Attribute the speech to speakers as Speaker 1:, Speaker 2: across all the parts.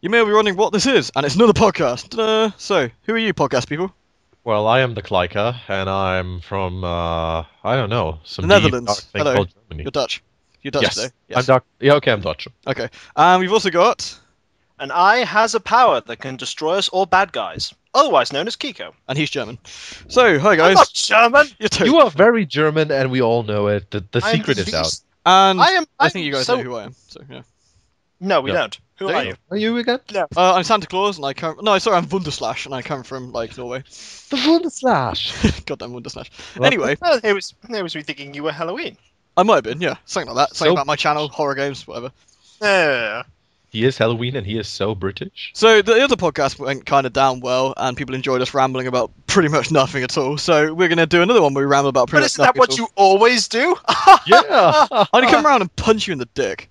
Speaker 1: You may be wondering what this is, and it's another podcast. Ta-da! So, who are you, podcast people?
Speaker 2: Well, I am the Klyka, and I'm from, I don't know, some
Speaker 1: The
Speaker 2: deep,
Speaker 1: Netherlands.
Speaker 2: dark thing
Speaker 1: Hello.
Speaker 2: called Germany.
Speaker 1: You're Dutch. You're Dutch
Speaker 2: Yes,
Speaker 1: today.
Speaker 2: I'm Dutch. Yeah, okay, I'm Dutch.
Speaker 1: Okay. And we've also got...
Speaker 3: An eye has a power that can destroy us all bad guys, otherwise known as Kiko.
Speaker 1: And he's German. So, hi
Speaker 3: I'm
Speaker 1: guys.
Speaker 3: not German.
Speaker 1: You're totally
Speaker 2: You are very German, and we all know it. The
Speaker 3: I am
Speaker 2: secret
Speaker 3: the
Speaker 2: is out.
Speaker 3: least-
Speaker 1: And
Speaker 3: I
Speaker 1: I think you guys
Speaker 3: so-
Speaker 1: know who I am. So, yeah.
Speaker 3: No, we
Speaker 2: No.
Speaker 3: don't. Who
Speaker 1: Do
Speaker 3: are
Speaker 1: you?
Speaker 3: you?
Speaker 2: Are you again?
Speaker 1: I'm Santa Claus, and I come... No, sorry, I'm Wunderslash, and I come from, like, Norway.
Speaker 2: The Wunderslash.
Speaker 1: Goddamn Wunderslash.
Speaker 2: Well-
Speaker 1: Anyway,
Speaker 3: Oh, it was me thinking you were Halloween.
Speaker 1: I might have been, yeah. Something like that. Something
Speaker 2: So-
Speaker 1: about my channel, horror games, whatever.
Speaker 3: Yeah.
Speaker 2: He is Halloween, and he is so British.
Speaker 1: So the other podcast went kind of down well, and people enjoyed us rambling about pretty much nothing at all. So we're going to do another one where we ramble about pretty
Speaker 3: But
Speaker 1: much
Speaker 3: isn't that
Speaker 1: nothing
Speaker 3: what
Speaker 1: at all.
Speaker 3: you always do?
Speaker 2: Yeah.
Speaker 1: I'm going to come around and punch you in the dick,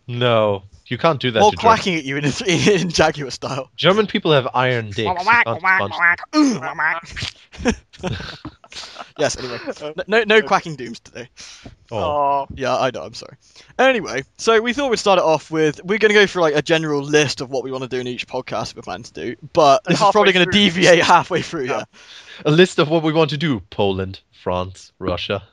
Speaker 2: No, you can't do that
Speaker 1: while
Speaker 2: to German.
Speaker 1: quacking at you in Jaguar style.
Speaker 2: German people have iron dicks. You can't punch them.
Speaker 1: Yes, anyway. No quacking dooms today.
Speaker 2: Oh.
Speaker 3: Oh.
Speaker 1: Yeah, I know, I'm sorry. Anyway, so we thought we'd start it off with, we're going to go through like a general list of what we want to do in each podcast we're planning to do, but
Speaker 3: And
Speaker 1: this is probably
Speaker 3: halfway
Speaker 1: going to
Speaker 3: through-
Speaker 1: deviate halfway through, yeah.
Speaker 2: A list of what we want to do. Poland, France, Russia.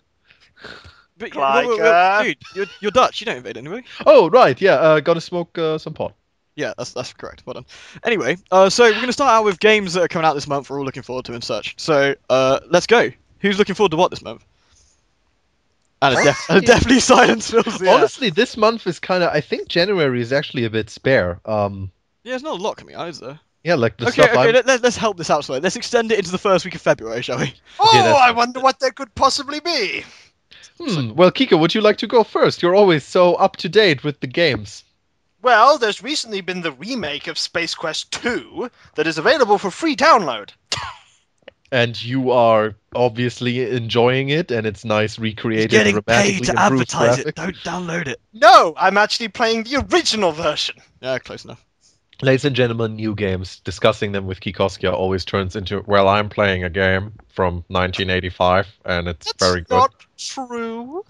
Speaker 1: But,
Speaker 3: Klyka.
Speaker 1: dude, you're Dutch, you don't invade anyway.
Speaker 2: Oh, right, yeah, gotta smoke some pot.
Speaker 1: Yeah, that's correct. Well done. Anyway, so we're going to start out with games that are coming out this month we're all looking forward to and such. So, let's go. Who's looking forward to what this month? And definitely silence fills the air.
Speaker 2: Honestly, this month is kind of, I think January is actually a bit spare.
Speaker 1: Yeah, there's not a lot coming out, is there?
Speaker 2: Yeah, like the
Speaker 1: Okay,
Speaker 2: stuff I'm...
Speaker 1: let's help this out slightly. Let's extend it into the first week of February, shall we?
Speaker 3: Oh,
Speaker 2: that's-
Speaker 3: I wonder what that could possibly be.
Speaker 2: Well, Kika, would you like to go first? You're always so up to date with the games.
Speaker 3: Well, there's recently been the remake of Space Quest 2 that is available for free download.
Speaker 2: And you are obviously enjoying it, and it's nice recreated,
Speaker 1: Getting
Speaker 2: dramatically
Speaker 1: paid to
Speaker 2: improved
Speaker 1: advertise it.
Speaker 2: graphics.
Speaker 1: Don't download it.
Speaker 3: No, I'm actually playing the original version.
Speaker 1: Yeah, close enough.
Speaker 2: Ladies and gentlemen, new games, discussing them with Kikoskia always turns into, well, I'm playing a game from 1985, and it's
Speaker 3: That's
Speaker 2: very good.
Speaker 3: not true.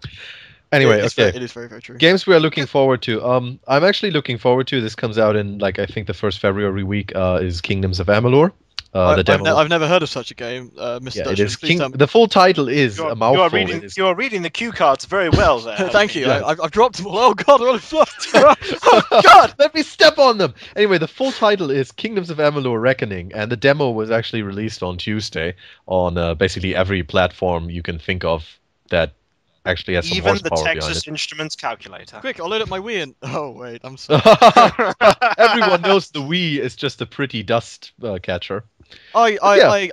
Speaker 2: Anyway,
Speaker 1: It is
Speaker 2: okay.
Speaker 1: It is very, very true.
Speaker 2: Games we are looking forward to. I'm actually looking forward to. This comes out in I think the first February week. Is Kingdoms of Amalur. The demo.
Speaker 1: I've never heard of such a game, Mr.
Speaker 2: Yeah, it
Speaker 1: Dutchman.
Speaker 2: is
Speaker 1: Please tell me.
Speaker 2: The full title is
Speaker 3: You're,
Speaker 2: a
Speaker 3: you
Speaker 2: mouthful.
Speaker 3: are reading.
Speaker 2: It is-
Speaker 3: You are reading the cue cards very well there.
Speaker 1: Thank you.
Speaker 2: Yeah.
Speaker 1: I've dropped them all. Oh god, they're all fluffed.
Speaker 2: Oh God! Let me step on them. Anyway, the full title is Kingdoms of Amalur: Reckoning, and the demo was actually released on Tuesday on basically every platform you can think of that actually has some
Speaker 3: Even the
Speaker 2: horsepower behind
Speaker 3: Texas
Speaker 2: it.
Speaker 3: Instruments calculator.
Speaker 1: Quick, I'll load up my Wii and... Oh, wait, I'm sorry.
Speaker 2: Everyone knows the Wii is just a pretty dust catcher.
Speaker 1: I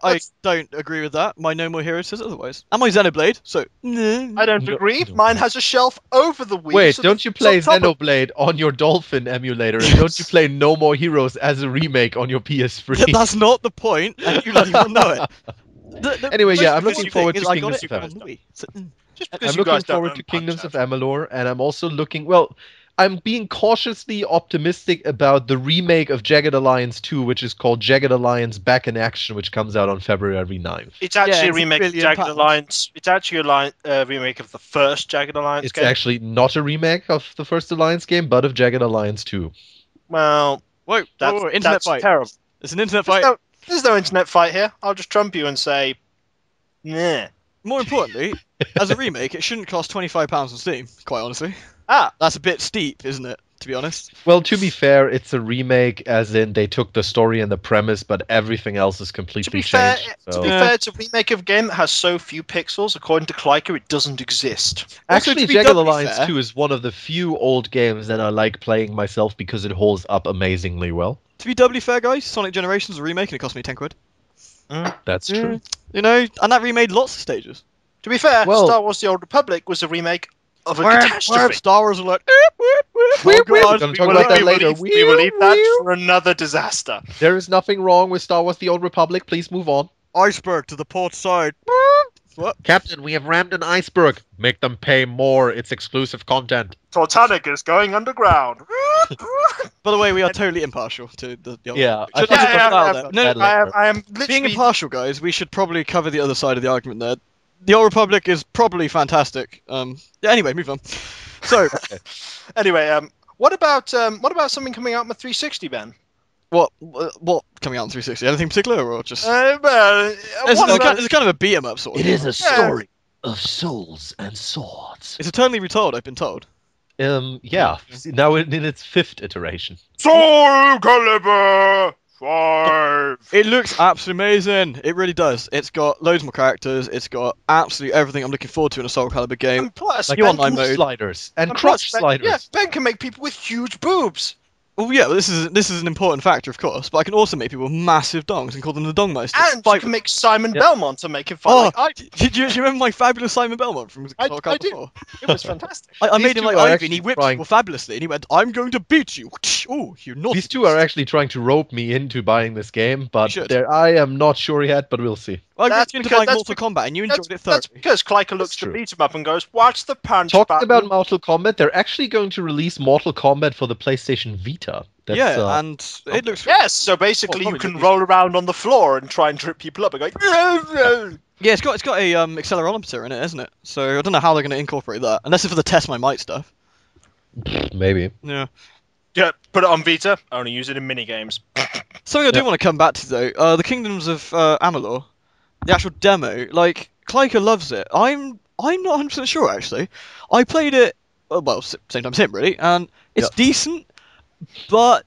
Speaker 3: that's-
Speaker 1: don't agree with that. My No More Heroes says otherwise. And my Xenoblade, so...
Speaker 3: I don't
Speaker 2: No,
Speaker 3: agree.
Speaker 2: no.
Speaker 3: Mine has a shelf over the Wii.
Speaker 2: Wait,
Speaker 3: so
Speaker 2: don't
Speaker 3: that
Speaker 2: you
Speaker 3: it's
Speaker 2: play
Speaker 3: on top of-
Speaker 2: Xenoblade on your Dolphin emulator? And don't you play No More Heroes as a remake on your PS3?
Speaker 1: That's not the point, and you don't even know it.
Speaker 2: Anyway, yeah, I'm
Speaker 3: because
Speaker 2: looking
Speaker 3: you
Speaker 2: forward
Speaker 3: think
Speaker 2: to
Speaker 1: I got
Speaker 2: Kingdoms
Speaker 1: it
Speaker 2: of
Speaker 1: on
Speaker 2: Amalur.
Speaker 1: the Wii. So,
Speaker 3: Just because
Speaker 2: I'm
Speaker 3: you guys
Speaker 2: looking
Speaker 3: don't
Speaker 2: forward
Speaker 3: own
Speaker 2: to
Speaker 3: Punch
Speaker 2: Kingdoms of
Speaker 3: Out.
Speaker 2: Amalur, and I'm also looking. Well, I'm being cautiously optimistic about the remake of Jagged Alliance 2, which is called Jagged Alliance Back in Action, which comes out on February 9th.
Speaker 3: It's actually
Speaker 1: Yeah,
Speaker 3: a
Speaker 1: it's
Speaker 3: remake of
Speaker 1: £1 billion.
Speaker 3: Jagged Alliance. It's actually a remake of the first Jagged Alliance
Speaker 2: It's
Speaker 3: game.
Speaker 2: actually not a remake of the first Alliance game, but of Jagged Alliance 2.
Speaker 3: Well,
Speaker 1: whoa,
Speaker 3: that's,
Speaker 1: whoa, internet
Speaker 3: that's
Speaker 1: fight.
Speaker 3: terrible.
Speaker 1: It's an internet
Speaker 3: There's
Speaker 1: fight.
Speaker 3: no, there's no internet fight here. I'll just trump you and say, nah.
Speaker 1: More importantly, as a remake, it shouldn't cost £25 on Steam, quite honestly.
Speaker 3: Ah,
Speaker 1: That's a bit steep, isn't it, to be honest?
Speaker 2: Well, to be fair, it's a remake, as in they took the story and the premise, but everything else is
Speaker 3: to
Speaker 2: completely
Speaker 3: be fair,
Speaker 2: changed.
Speaker 3: to
Speaker 2: So.
Speaker 3: be
Speaker 1: Yeah.
Speaker 3: fair, it's a remake of a game that has so few pixels. According to Klyka, it doesn't exist.
Speaker 1: Also,
Speaker 2: Actually,
Speaker 1: to be
Speaker 2: Jagged
Speaker 1: doubly
Speaker 2: Alliance
Speaker 1: fair-
Speaker 2: 2 is one of the few old games that I like playing myself because it holds up amazingly well.
Speaker 1: To be doubly fair, guys, Sonic Generations is a remake and it cost me £10.
Speaker 2: That's true.
Speaker 1: You know, and that remade lots of stages.
Speaker 3: To be fair,
Speaker 2: Well-
Speaker 3: Star Wars: The Old Republic was a remake of a
Speaker 1: Where
Speaker 3: catastrophe.
Speaker 1: Star Wars are like,
Speaker 2: We're
Speaker 1: oh
Speaker 2: gonna
Speaker 1: god,
Speaker 2: talk about that later.
Speaker 3: We will leave that for another disaster.
Speaker 2: There is nothing wrong with Star Wars: The Old Republic. Please move on.
Speaker 1: iceberg to the port side. What?
Speaker 2: Captain, we have rammed an iceberg. Make them pay more. It's exclusive content.
Speaker 3: Titanic is going underground.
Speaker 1: By the way, we are totally impartial to the old.
Speaker 2: Yeah, I
Speaker 1: Should
Speaker 2: think
Speaker 1: I
Speaker 2: it's
Speaker 1: put
Speaker 2: a
Speaker 1: that out
Speaker 2: bad
Speaker 1: there? No,
Speaker 2: letter.
Speaker 3: I am literally.
Speaker 1: being impartial, guys, we should probably cover the other side of the argument there. The Old Republic is probably fantastic. Yeah, anyway, move on. So,
Speaker 3: Anyway, What about something coming out on the 360, Ben?
Speaker 1: What coming out on 360? Anything particular, or just?
Speaker 3: It's
Speaker 1: It's kind of a beat 'em up sort of.
Speaker 4: It is a
Speaker 3: Yeah.
Speaker 4: story of souls and swords.
Speaker 1: It's eternally retold. I've been told.
Speaker 2: Yeah. Now in its 5th iteration.
Speaker 3: Soul Calibur 5.
Speaker 1: It looks absolutely amazing. It really does. It's got loads more characters. It's got absolutely everything I'm looking forward to in a Soul Calibur game.
Speaker 3: And plus,
Speaker 2: Like
Speaker 1: New
Speaker 3: Ben,
Speaker 1: online
Speaker 2: boob
Speaker 1: mode.
Speaker 2: sliders and
Speaker 3: and
Speaker 2: crotch
Speaker 3: plus, Ben-
Speaker 2: sliders.
Speaker 3: Yeah, Ben can make people with huge boobs.
Speaker 1: Well, yeah, this is an important factor, of course. But I can also make people with massive dongs and call them the Dongmeister.
Speaker 3: And you can make Simon
Speaker 2: Yeah.
Speaker 3: Belmont to make him fun.
Speaker 1: Oh,
Speaker 3: Like I did.
Speaker 1: do you remember my fabulous Simon Belmont from
Speaker 3: I
Speaker 1: Soul Calibur
Speaker 3: do.
Speaker 1: 4?
Speaker 3: It was fantastic.
Speaker 1: I
Speaker 2: These
Speaker 1: made him
Speaker 2: two
Speaker 1: like
Speaker 2: are
Speaker 1: Ivy, and
Speaker 2: actually
Speaker 1: he whipped
Speaker 2: trying-
Speaker 1: people fabulously, and he went, "I'm going to beat you." Oh, you naughty.
Speaker 2: These two are actually trying to rope me into buying this game, but
Speaker 1: should.
Speaker 2: I am not sure yet, but we'll see.
Speaker 1: I
Speaker 3: That's
Speaker 1: got you into
Speaker 3: because-
Speaker 1: buying
Speaker 3: that's
Speaker 1: Mortal Kombat, and you
Speaker 3: That's,
Speaker 1: enjoyed it
Speaker 3: that's
Speaker 1: thoroughly.
Speaker 3: because Klyka looks
Speaker 2: That's
Speaker 3: to
Speaker 2: true.
Speaker 3: beat him up and goes, "Watch the punch
Speaker 2: Talking
Speaker 3: button."
Speaker 2: about Mortal Kombat, they're actually going to release Mortal Kombat for the PlayStation Vita. That's,
Speaker 1: Yeah, and it looks.
Speaker 3: Yes, so basically
Speaker 1: Oh,
Speaker 3: you can
Speaker 1: probably
Speaker 3: roll around on the floor and try and trip people up and go.
Speaker 1: Yeah, it's got a accelerometer in it, isn't it? So I don't know how they're going to incorporate that, unless it's for the test my might stuff.
Speaker 2: maybe.
Speaker 1: Yeah.
Speaker 3: Yeah, put it on Vita. Only use it in mini games.
Speaker 1: Something I do
Speaker 2: Yeah.
Speaker 1: want to come back to though, the Kingdoms of Amalur, the actual demo. Like Klyka loves it. I'm not 100% sure actually. I played it, same time as him really, and it's decent, but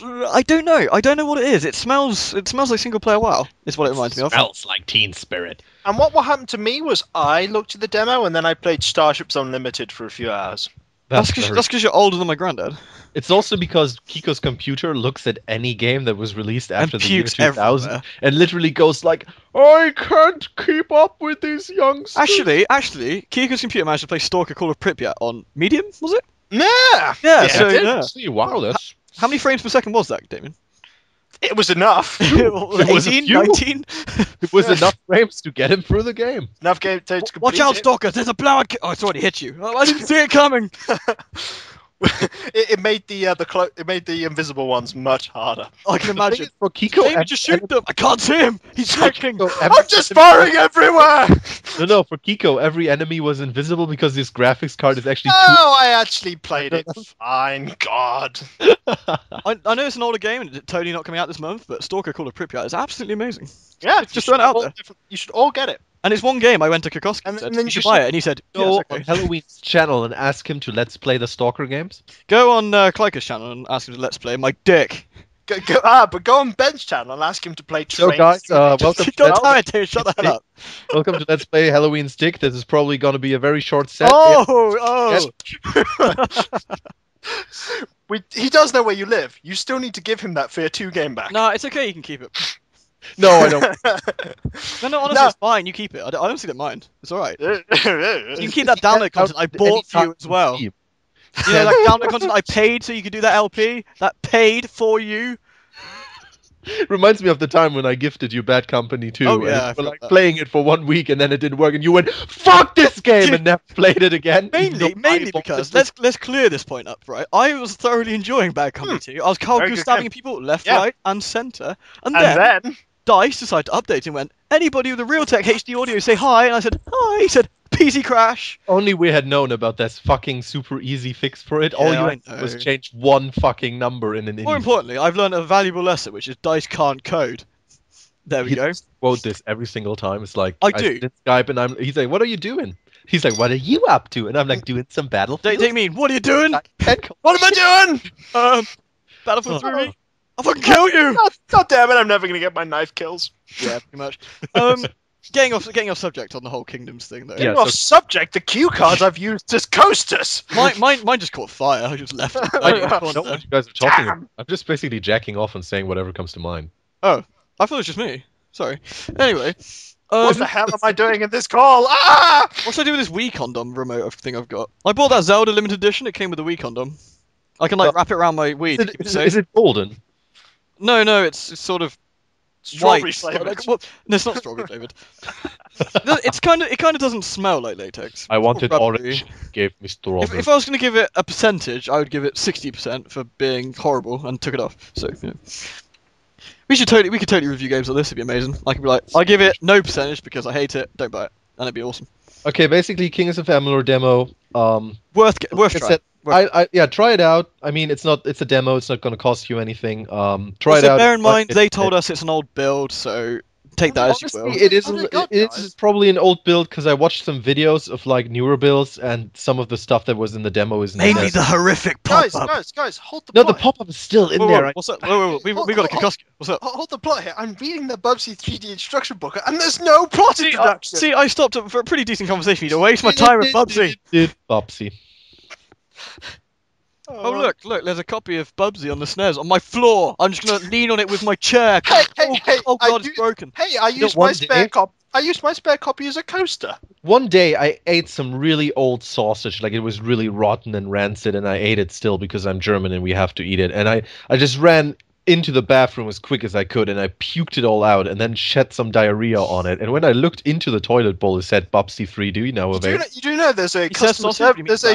Speaker 1: I don't know. I don't know what it is. It smells like single player WoW. Is what it reminds me of.
Speaker 2: Smells like Teen Spirit.
Speaker 3: And what happened to me was I looked at the demo and then I played Starships Unlimited for a few hours.
Speaker 1: That's because you're older than my granddad.
Speaker 2: It's also because Kiko's computer looks at any game that was released after the year
Speaker 1: pukes
Speaker 2: 2000
Speaker 1: everywhere.
Speaker 2: and literally goes like, I can't keep up with these youngsters.
Speaker 1: Actually, Kiko's computer managed to play Stalker Call of Pripyat on medium, was it?
Speaker 3: Yeah!
Speaker 1: Yeah, so yeah.
Speaker 2: See, wow, that's...
Speaker 1: How many frames per second was that, Damien?
Speaker 3: It was enough.
Speaker 2: It was a
Speaker 1: 18,
Speaker 2: few.
Speaker 1: 19?
Speaker 2: It was enough frames to get him through the game.
Speaker 3: Enough game to complete
Speaker 1: Watch out,
Speaker 3: it.
Speaker 1: Stalker! There's a blowout. Oh, it's already hit you. Oh, I didn't see it coming.
Speaker 3: it made the invisible ones much harder.
Speaker 1: I can imagine.
Speaker 2: For Kiko,
Speaker 1: David, just shoot them. I can't see him. He's hacking.
Speaker 3: I'm just firing everywhere!
Speaker 2: No, for Kiko, every enemy was invisible because this graphics card is actually
Speaker 3: Oh, I actually played it fine. God.
Speaker 1: I know it's an older game and it's totally not coming out this month, but Stalker Call of Pripyat is absolutely amazing.
Speaker 3: Yeah,
Speaker 1: Just throw it out there.
Speaker 3: You should all get it.
Speaker 1: And it's one game. I went to Kikoskia and
Speaker 3: And
Speaker 1: said,
Speaker 3: then
Speaker 1: you should
Speaker 3: you
Speaker 1: buy
Speaker 3: should
Speaker 1: it. And he said,
Speaker 2: go
Speaker 1: yeah,
Speaker 2: on
Speaker 1: it's okay.
Speaker 2: Halloween's channel and ask him to let's play the Stalker games.
Speaker 1: Go on Klyka's channel and ask him to let's play my dick.
Speaker 3: But go on Ben's channel and ask him to play
Speaker 2: So
Speaker 3: Train.
Speaker 2: guys, welcome to,
Speaker 1: God damn it, dude, shut the hell up.
Speaker 2: welcome to Let's Play Halloween Stick. This is probably going to be a very short set.
Speaker 1: Oh.
Speaker 3: He does know where you live. You still need to give him that Fear 2 game back.
Speaker 1: No, it's okay. You can keep it.
Speaker 2: No, I don't.
Speaker 1: No, honestly,
Speaker 3: No.
Speaker 1: it's fine. You keep it. I honestly don't mind. It's all right. You
Speaker 3: you
Speaker 1: can keep that download content I bought for you as well. You know, that download content I paid so you could do that LP. That paid for you.
Speaker 2: Reminds me of the time when I gifted you Bad Company 2.
Speaker 1: Oh, yeah, I
Speaker 2: and you were
Speaker 1: forgot
Speaker 2: like
Speaker 1: that.
Speaker 2: playing it for 1 week and then it didn't work and you went, fuck this game, and never played it again.
Speaker 1: Mainly because let's clear this point up, right? I was thoroughly enjoying Bad Company 2. I was cold
Speaker 3: Very good
Speaker 1: stabbing
Speaker 3: game.
Speaker 1: people left,
Speaker 3: Yeah.
Speaker 1: right, and centre, and
Speaker 3: And
Speaker 1: then
Speaker 3: then
Speaker 1: Dice decided to update and went, anybody with a Realtek HD audio say hi, and I said hi. He said PC crash.
Speaker 2: Only we had known about this fucking super easy fix for it. All
Speaker 1: Yeah,
Speaker 2: you
Speaker 1: I
Speaker 2: had to do was
Speaker 1: know.
Speaker 2: change one fucking number in an
Speaker 1: More importantly, I've learned a valuable lesson, which is Dice can't code. There we go.
Speaker 2: Quote this every single time. It's like
Speaker 1: I do.
Speaker 2: sit in Skype and he's like, "What are you doing?" He's like, "What are you up to?" And I'm like, "Doing some Battlefield."
Speaker 1: They mean, what are you doing?
Speaker 3: what am I doing?
Speaker 1: Battlefield
Speaker 2: Oh.
Speaker 1: 3? I'll fucking kill you!
Speaker 3: God damn it! I'm never gonna get my knife kills.
Speaker 1: Yeah, pretty much. Getting off subject on the whole Kingdoms thing though.
Speaker 2: Yeah.
Speaker 3: Off subject. The cue cards I've used as coasters.
Speaker 1: Mine just caught fire. I just left it.
Speaker 2: I don't know
Speaker 1: there.
Speaker 2: what you guys are talking
Speaker 3: Damn.
Speaker 2: about. I'm just basically jacking off and saying whatever comes to mind.
Speaker 1: Oh, I thought it was just me. Sorry. Anyway,
Speaker 3: What the hell am I doing in this call? Ah!
Speaker 1: what should I do with this Wii condom remote thing I've got? I bought that Zelda limited edition. It came with a Wii condom. I can wrap it around my Wii. to keep it safe.
Speaker 2: Is it golden?
Speaker 1: No, it's sort of
Speaker 3: Strawberry
Speaker 1: white.
Speaker 3: flavored.
Speaker 1: Like, well, no, it's not strawberry flavored. It kind of doesn't smell like latex.
Speaker 2: I wanted
Speaker 1: Rubbery.
Speaker 2: orange. Gave me strawberry.
Speaker 1: If I was going to give it a percentage, I would give it 60% for being horrible and took it off. So, you know. We could totally review games like this. It'd be amazing. I could be like, I give it no percentage because I hate it. Don't buy it, and it'd be awesome.
Speaker 2: Okay, basically, Kings of Amalur demo.
Speaker 1: Worth
Speaker 2: Like I
Speaker 1: trying.
Speaker 2: said, Try it out. I mean, it's a demo. It's not going to cost you anything. Try
Speaker 1: also,
Speaker 2: it out.
Speaker 1: bear in mind, they told us it's an old build, so take that as you will.
Speaker 2: Honestly, it is probably an old build because I watched some videos of like newer builds, and some of the stuff that was in the demo is
Speaker 1: Mainly the horrific pop-up.
Speaker 3: Guys, hold the
Speaker 2: No,
Speaker 3: plot.
Speaker 2: the pop-up is still in
Speaker 1: Whoa,
Speaker 2: there.
Speaker 1: what's up? Whoa, we got a Kikoskia. What's up?
Speaker 3: Hold the plot here. I'm reading the Bubsy 3D instruction book, and there's no plot introduction.
Speaker 1: See, I stopped for a pretty decent conversation. You don't waste my time with Bubsy.
Speaker 2: Bubsy.
Speaker 1: Oh, look, there's a copy of Bubsy on the SNES on my floor. I'm just going to lean on it with my chair.
Speaker 3: Hey,
Speaker 1: oh God, it's broken.
Speaker 3: Hey, I used my spare copy. I used my spare copy as a coaster.
Speaker 2: One day I ate some really old sausage, like it was really rotten and rancid, and I ate it still because I'm German and we have to eat it. And I just ran into the bathroom as quick as I could, and I puked it all out, and then shed some diarrhea on it. And when I looked into the toilet bowl, it said Bubsy 3D now available.
Speaker 3: You do know there's a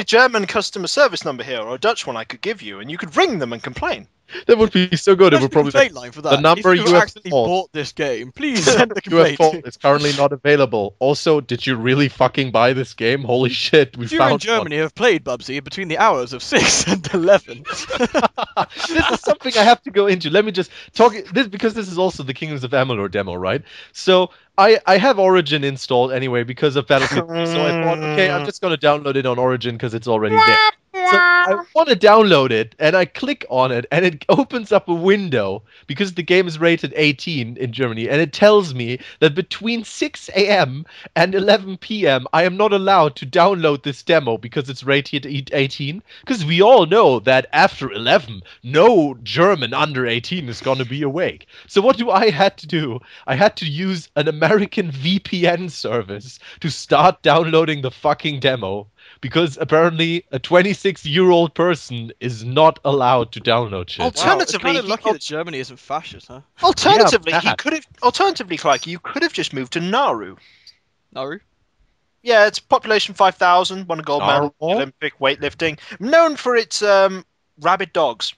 Speaker 3: German customer service number here, or a Dutch one I could give you, and you could ring them and complain.
Speaker 2: That would be so good. It would probably
Speaker 1: complaint line for that.
Speaker 2: The number
Speaker 1: if you
Speaker 2: have
Speaker 1: accidentally bought this game, please send a complaint.
Speaker 2: It's currently not available. Also, did you really fucking buy this game? Holy shit, we
Speaker 1: if you
Speaker 2: found
Speaker 1: in Germany have played Bubsy between the hours of 6 and 11.
Speaker 2: This is something I have to go into. Let me just talk this because this is also the Kingdoms of Amalur demo, right? So I have Origin installed anyway because of Battlefield 3, so I thought, okay, I'm just going to download it on Origin because it's already there. So I want to download it, and I click on it, and it opens up a window because the game is rated 18 in Germany, and it tells me that between 6 a.m. and 11 p.m. I am not allowed to download this demo because it's rated 18. Because we all know that after 11, no German under 18 is going to be awake. So what do I had to do? I had to use an American VPN service to start downloading the fucking demo. Because apparently a 26-year-old person is not allowed to download shit.
Speaker 3: Alternatively,
Speaker 1: it's kind of lucky that Germany isn't fascist, huh?
Speaker 3: Alternatively, Klyka, you could have just moved to Nauru.
Speaker 1: Nauru?
Speaker 3: Yeah, it's population 5,000, won a gold medal, Olympic weightlifting, known for its rabid dogs.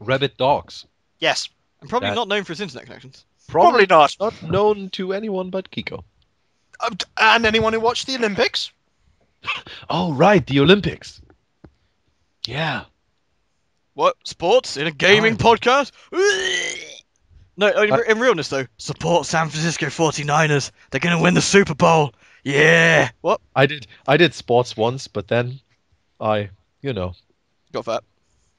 Speaker 2: Rabid dogs?
Speaker 3: Yes.
Speaker 1: And probably not known for its internet connections.
Speaker 3: Probably not.
Speaker 2: Not known to anyone but Kiko.
Speaker 3: And anyone who watched the Olympics.
Speaker 2: Oh, right, the Olympics. Yeah.
Speaker 1: What? Sports? In a gaming podcast? No, in realness though, support San Francisco 49ers. They're going to win the Super Bowl. Yeah. What?
Speaker 2: I did sports once, but then
Speaker 1: Got fat.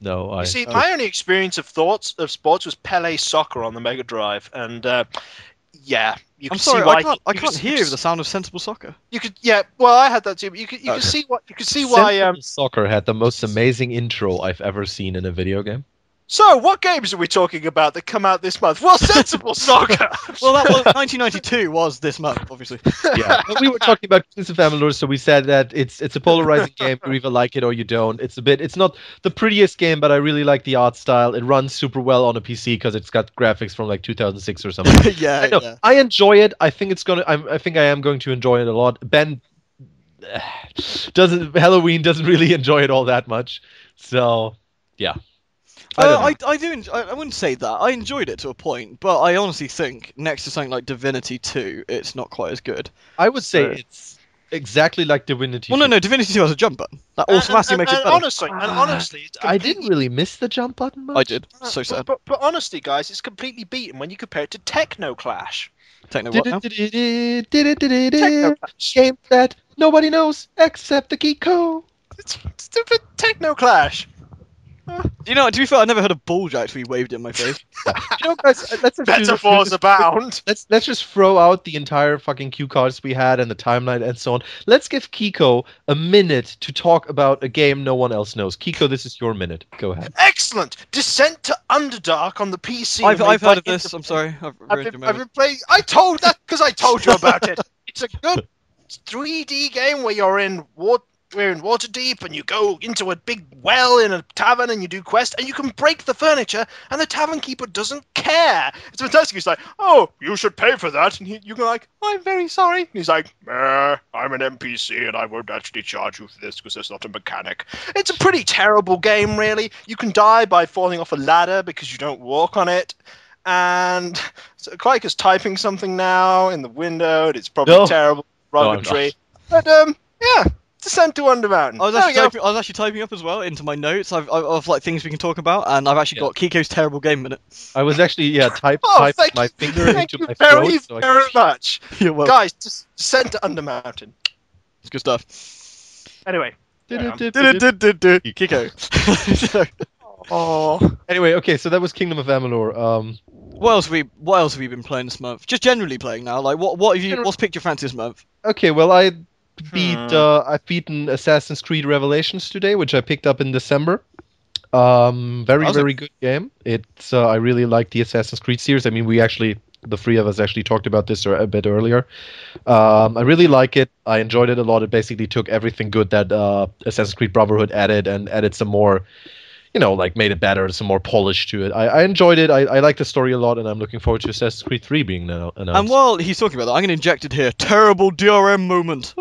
Speaker 2: No,
Speaker 3: You see, my only experience of sports was Pele Soccer on the Mega Drive, and yeah, you can see why.
Speaker 1: I can't hear the sound of sensible soccer.
Speaker 3: You could, yeah. Well, I had that too. But you could see why.
Speaker 2: Soccer had the most amazing intro I've ever seen in a video game.
Speaker 3: So, what games are we talking about that come out this month? Well, Sensible Soccer!
Speaker 1: Well, that was 1992 was this month, obviously.
Speaker 2: Yeah, but we were talking about Kingdoms of Amalur, so we said that it's a polarizing game. You either like it or you don't. It's not the prettiest game, but I really like the art style. It runs super well on a PC because it's got graphics from like 2006 or something.
Speaker 1: Yeah.
Speaker 2: I enjoy it. I think I am going to enjoy it a lot. Ben Helloween doesn't really enjoy it all that much. So, yeah.
Speaker 1: I wouldn't say that. I enjoyed it to a point, but I honestly think next to something like Divinity 2, it's not quite as good.
Speaker 2: I would say it's exactly like Divinity 2.
Speaker 1: Well, no, Divinity 2 has a jump button. That automatically makes it better.
Speaker 3: Honestly,
Speaker 2: I didn't really miss the jump button much.
Speaker 1: I did. So sad.
Speaker 3: But honestly, guys, it's completely beaten when you compare it to Techno Clash.
Speaker 1: Techno what now?
Speaker 2: Game that nobody knows except the Kiko.
Speaker 3: It's stupid Techno Clash.
Speaker 1: You know, to be fair, I never heard of ball jacks where you waved it in my face.
Speaker 2: Guys,
Speaker 3: metaphors abound.
Speaker 2: Let's just throw out the entire fucking cue cards we had and the timeline and so on. Let's give Kiko a minute to talk about a game no one else knows. Kiko, this is your minute. Go ahead.
Speaker 3: Excellent. Descent to Underdark on the PC.
Speaker 1: I've heard of this. I'm sorry. I've
Speaker 3: been playing. I told you about it. It's a good 3D game where you're in Waterdeep and you go into a big well in a tavern and you do quests and you can break the furniture and the tavern keeper doesn't care. It's fantastic. He's like, oh, you should pay for that. And you go like, I'm very sorry. And he's like, I'm an NPC and I won't actually charge you for this because there's not a mechanic. It's a pretty terrible game, really. You can die by falling off a ladder because you don't walk on it. And so Klyka's typing something now in the window and it's probably terrible. But yeah. Descent to Undermountain.
Speaker 1: I was
Speaker 3: There we go.
Speaker 1: actually typing up as well into my notes of like things we can talk about, and I've actually got Kiko's terrible game minute.
Speaker 2: I was actually typing
Speaker 3: Thank
Speaker 2: my
Speaker 3: you.
Speaker 2: finger
Speaker 3: Thank
Speaker 2: into
Speaker 3: you
Speaker 2: my
Speaker 3: very,
Speaker 2: throat.
Speaker 3: very much.
Speaker 1: You're welcome.
Speaker 3: Guys, Descent to Undermountain.
Speaker 1: It's good stuff.
Speaker 3: Anyway.
Speaker 1: Kiko.
Speaker 3: Oh.
Speaker 2: Anyway, okay, so that was Kingdom of Amalur.
Speaker 1: What else have you been playing this month? Just generally playing now. Like what's piqued your fancy this month?
Speaker 2: Okay, well, I've beaten Assassin's Creed Revelations today, which I picked up in December. Very good game. It's I really like the Assassin's Creed series. I mean, the three of us actually talked about this a bit earlier. I really like it. I enjoyed it a lot. It basically took everything good that Assassin's Creed Brotherhood added some more, like made it better, some more polish to it. I enjoyed it. I like the story a lot, and I'm looking forward to Assassin's Creed 3 being now announced.
Speaker 1: And while he's talking about that, I'm going to inject it here. Terrible DRM moment.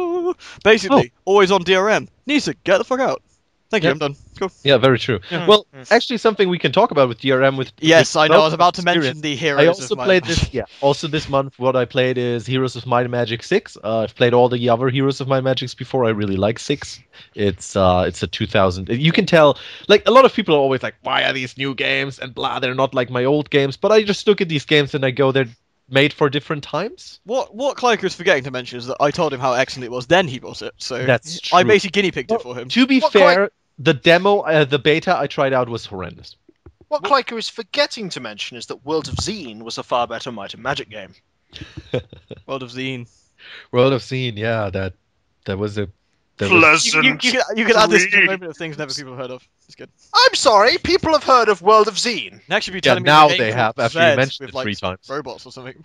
Speaker 1: Basically, always on DRM. Nisa, get the fuck out. Thank you, I'm done. Cool.
Speaker 2: Yeah, very true. Well, actually, something we can talk about with DRM.
Speaker 1: Yes, I know. I was about to mention the Heroes
Speaker 2: I also
Speaker 1: of Might
Speaker 2: played
Speaker 1: and Magic.
Speaker 2: this. Yeah. Also, this month, what I played is Heroes of Might and Magic 6. I've played all the other Heroes of Might and Magics before. I really like 6. It's a 2000. You can tell. Like a lot of people are always like, "Why are these new games?" and blah. They're not like my old games. But I just look at these games and I go, they're made for different times.
Speaker 1: What Klyka is forgetting to mention is that I told him how excellent it was, then he bought it. So
Speaker 2: That's true.
Speaker 1: I basically guinea pigged it for him.
Speaker 2: To be fair, the demo, the beta I tried out was horrendous.
Speaker 3: What Klyka is forgetting to mention is that World of Zine was a far better Might and Magic game.
Speaker 1: World of Zine.
Speaker 2: World of Zine, yeah, that was a.
Speaker 3: Pleasant.
Speaker 1: You could add this to the moment of things never people have heard of. It's good.
Speaker 3: I'm sorry, people have heard of World of Zine.
Speaker 1: Next, you'd be
Speaker 2: Yeah,
Speaker 1: telling me
Speaker 2: now
Speaker 1: the game
Speaker 2: they have,
Speaker 1: called
Speaker 2: after you
Speaker 1: Zed
Speaker 2: mentioned
Speaker 1: with,
Speaker 2: it 3
Speaker 1: like,
Speaker 2: times.
Speaker 1: robots or something.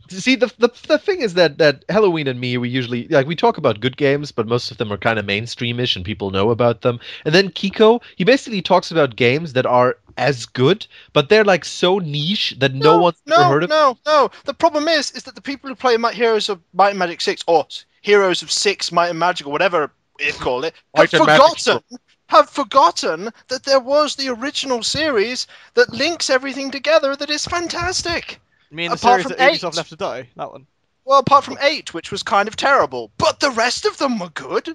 Speaker 2: See, the thing is that Helloween and me, we usually we talk about good games, but most of them are kind of mainstreamish and people know about them. And then Kiko, he basically talks about games that are as good, but they're like so niche that no one's ever heard of.
Speaker 3: No. The problem is that the people who play Heroes of Might and Magic 6 or Heroes of 6 Might and Magic or whatever you call it have forgotten that there was the original series that links everything together that is fantastic.
Speaker 1: You mean the
Speaker 3: Apart
Speaker 1: series
Speaker 3: from
Speaker 1: that
Speaker 3: 8.
Speaker 1: Ubisoft left to die? That one.
Speaker 3: Well, apart from 8, which was kind of terrible, but the rest of them were good.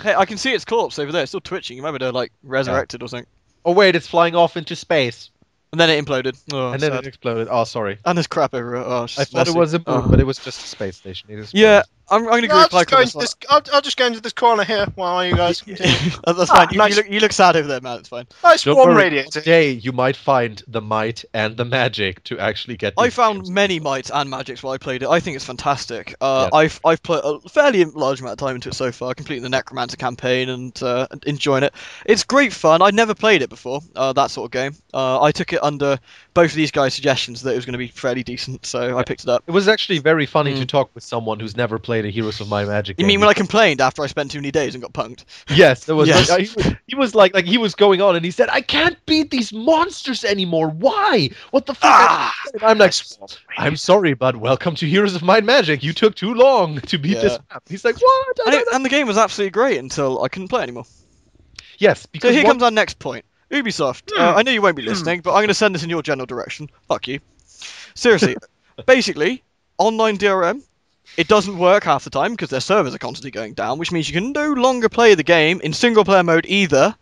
Speaker 1: Hey, I can see its corpse over there. It's still twitching. You remember they're like resurrected or something.
Speaker 2: Oh wait, it's flying off into space.
Speaker 1: And then it imploded. Oh,
Speaker 2: And then
Speaker 1: sad.
Speaker 2: it exploded. Oh, sorry.
Speaker 1: And there's crap everywhere. Oh,
Speaker 2: I thought it was a moon, but it was just a space station. It is
Speaker 1: Yeah, I'm going to agree with Klyka on this one.
Speaker 3: I'll just go into this corner here while you guys continue.
Speaker 1: That's fine.
Speaker 3: Nice.
Speaker 1: You look sad over there, man. It's fine.
Speaker 3: Nice
Speaker 2: Don't
Speaker 3: warm
Speaker 2: worry,
Speaker 3: radiator.
Speaker 2: today you might find the might and the magic to actually get.
Speaker 1: I
Speaker 2: these
Speaker 1: found
Speaker 2: games.
Speaker 1: many mites and magics while I played it. I think it's fantastic.
Speaker 2: Yeah.
Speaker 1: I've put a fairly large amount of time into it so far, completing the Necromancer campaign and enjoying it. It's great fun. I'd never played it before, that sort of game. I took it under both of these guys' suggestions that it was going to be fairly decent, so I picked it up.
Speaker 2: It was actually very funny to talk with someone who's never played a Heroes of Might and Magic.
Speaker 1: You
Speaker 2: game
Speaker 1: mean when I complained after I spent too many days and got punked?
Speaker 2: Yes, there was.
Speaker 1: Yes.
Speaker 2: He was like he was going on, and he said, "I can't beat these monsters anymore. Why? What the fuck?" And I'm like, "I'm sorry, but welcome to Heroes of Might and Magic. You took too long to beat this map." He's like, "What?"
Speaker 1: And the game was absolutely great until I couldn't play it anymore.
Speaker 2: Yes, because
Speaker 1: So here comes our next point. Ubisoft, I know you won't be listening, but I'm going to send this in your general direction. Fuck you. Seriously, basically, online DRM, it doesn't work half the time because their servers are constantly going down, which means you can no longer play the game in single-player mode either.